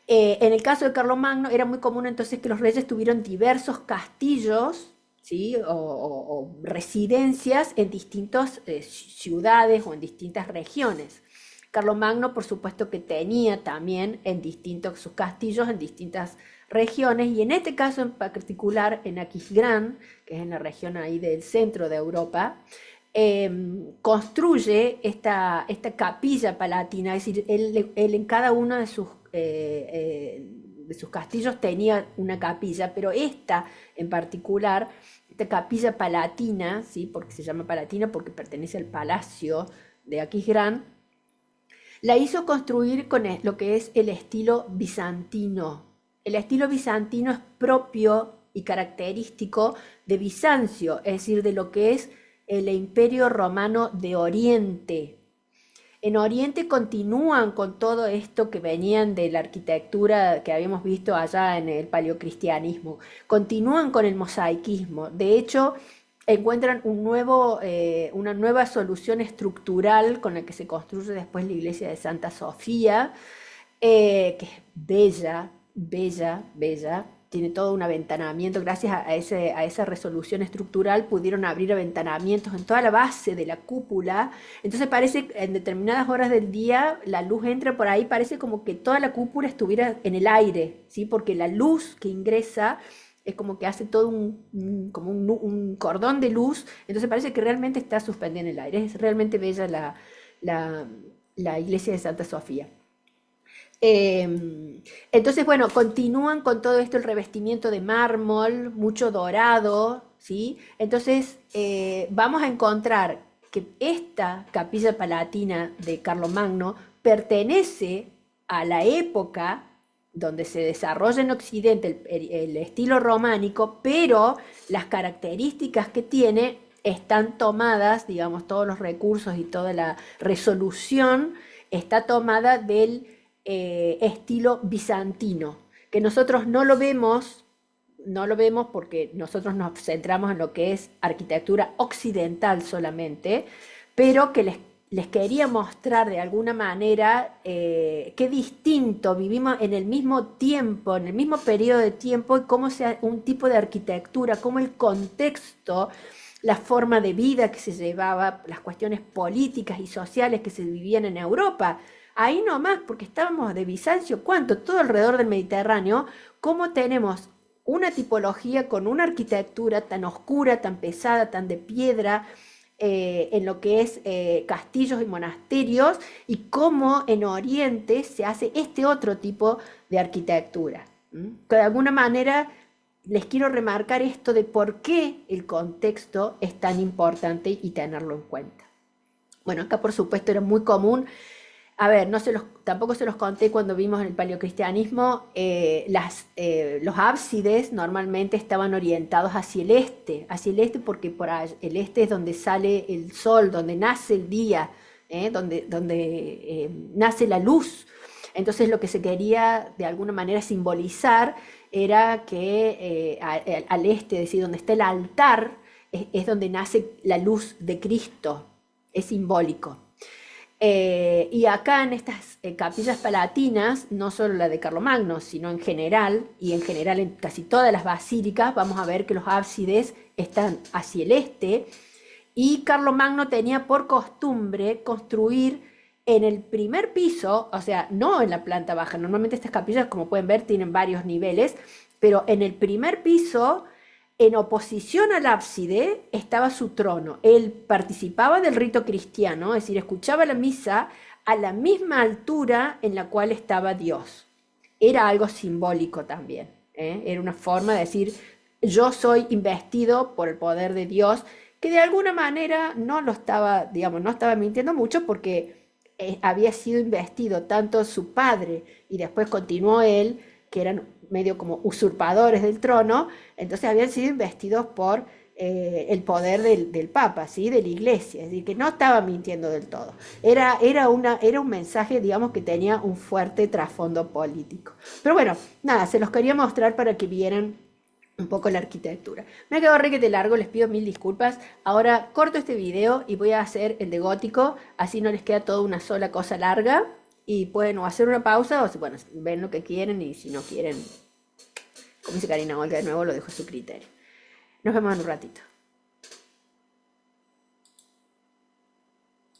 En el caso de Carlomagno era muy común entonces que los reyes tuvieron diversos castillos, ¿sí? o residencias en distintas ciudades o en distintas regiones. Carlomagno, por supuesto que tenía también sus castillos en distintas regiones, y en este caso en particular en Aquisgrán, que es en la región ahí del centro de Europa, construye esta capilla palatina, es decir, él en cada uno de sus castillos tenía una capilla, pero esta en particular, esta capilla palatina, ¿sí? Porque se llama palatina porque pertenece al palacio de Aquisgrán, la hizo construir con lo que es el estilo bizantino. El estilo bizantino es propio y característico de Bizancio, es decir, de lo que es el Imperio Romano de Oriente. En Oriente continúan con todo esto que venían de la arquitectura que habíamos visto allá en el paleocristianismo. Continúan con el mosaicismo. De hecho, encuentran una nueva solución estructural con la que se construye después la iglesia de Santa Sofía, que es bella, bella, bella. tiene todo un aventanamiento, gracias a esa resolución estructural pudieron abrir aventanamientos en toda la base de la cúpula, entonces parece que en determinadas horas del día la luz entra por ahí, parece como que toda la cúpula estuviera en el aire, ¿sí? Porque la luz que ingresa es como que hace todo como un cordón de luz, entonces parece que realmente está suspendida en el aire, es realmente bella la, la iglesia de Santa Sofía. Entonces, bueno, continúan con todo esto, el revestimiento de mármol, mucho dorado, ¿sí? Entonces, vamos a encontrar que esta capilla palatina de Carlomagno pertenece a la época donde se desarrolla en Occidente el estilo románico, pero las características que tiene están tomadas, digamos, todos los recursos y toda la resolución está tomada del estilo bizantino, que nosotros no lo vemos porque nosotros nos centramos en lo que es arquitectura occidental solamente, pero que les quería mostrar de alguna manera qué distinto vivimos en el mismo tiempo, en el mismo periodo de tiempo, y cómo sea un tipo de arquitectura, cómo el contexto, la forma de vida que se llevaba, las cuestiones políticas y sociales que se vivían en Europa. Ahí nomás, porque estábamos de Bizancio, ¿cuánto? Todo alrededor del Mediterráneo, cómo tenemos una tipología con una arquitectura tan oscura, tan pesada, tan de piedra, en lo que es castillos y monasterios, y cómo en Oriente se hace este otro tipo de arquitectura. Que de alguna manera les quiero remarcar esto de por qué el contexto es tan importante y tenerlo en cuenta. Bueno, acá por supuesto era muy común. A ver, tampoco se los conté cuando vimos en el paleocristianismo, los ábsides normalmente estaban orientados hacia el este porque el este es donde sale el sol, donde nace el día, donde nace la luz. Entonces lo que se quería de alguna manera simbolizar era que al este, es decir, donde está el altar, es donde nace la luz de Cristo, es simbólico. Y acá en estas capillas palatinas, no solo la de Carlomagno, sino en general, y en general en casi todas las basílicas, vamos a ver que los ábsides están hacia el este, y Carlomagno tenía por costumbre construir en el primer piso, o sea, no en la planta baja. Normalmente estas capillas, como pueden ver, tienen varios niveles, pero en el primer piso, en oposición al ábside, estaba su trono. Él participaba del rito cristiano, es decir, escuchaba la misa a la misma altura en la cual estaba Dios. Era algo simbólico también, ¿eh? Era una forma de decir, yo soy investido por el poder de Dios, que de alguna manera no lo estaba, digamos, no estaba mintiendo mucho porque había sido investido tanto su padre y después continuó él, que eran medio como usurpadores del trono, entonces habían sido investidos por el poder del Papa, ¿sí? De la Iglesia, es decir, que no estaba mintiendo del todo. Era un mensaje, digamos, que tenía un fuerte trasfondo político. Pero bueno, nada, se los quería mostrar para que vieran un poco la arquitectura. Me ha quedado requete largo, les pido mil disculpas. Ahora corto este video y voy a hacer el de gótico, así no les queda toda una sola cosa larga. Y pueden o hacer una pausa o, bueno, ven lo que quieren, y si no quieren, como dice Karina Olga de nuevo, lo dejo a su criterio. Nos vemos en un ratito.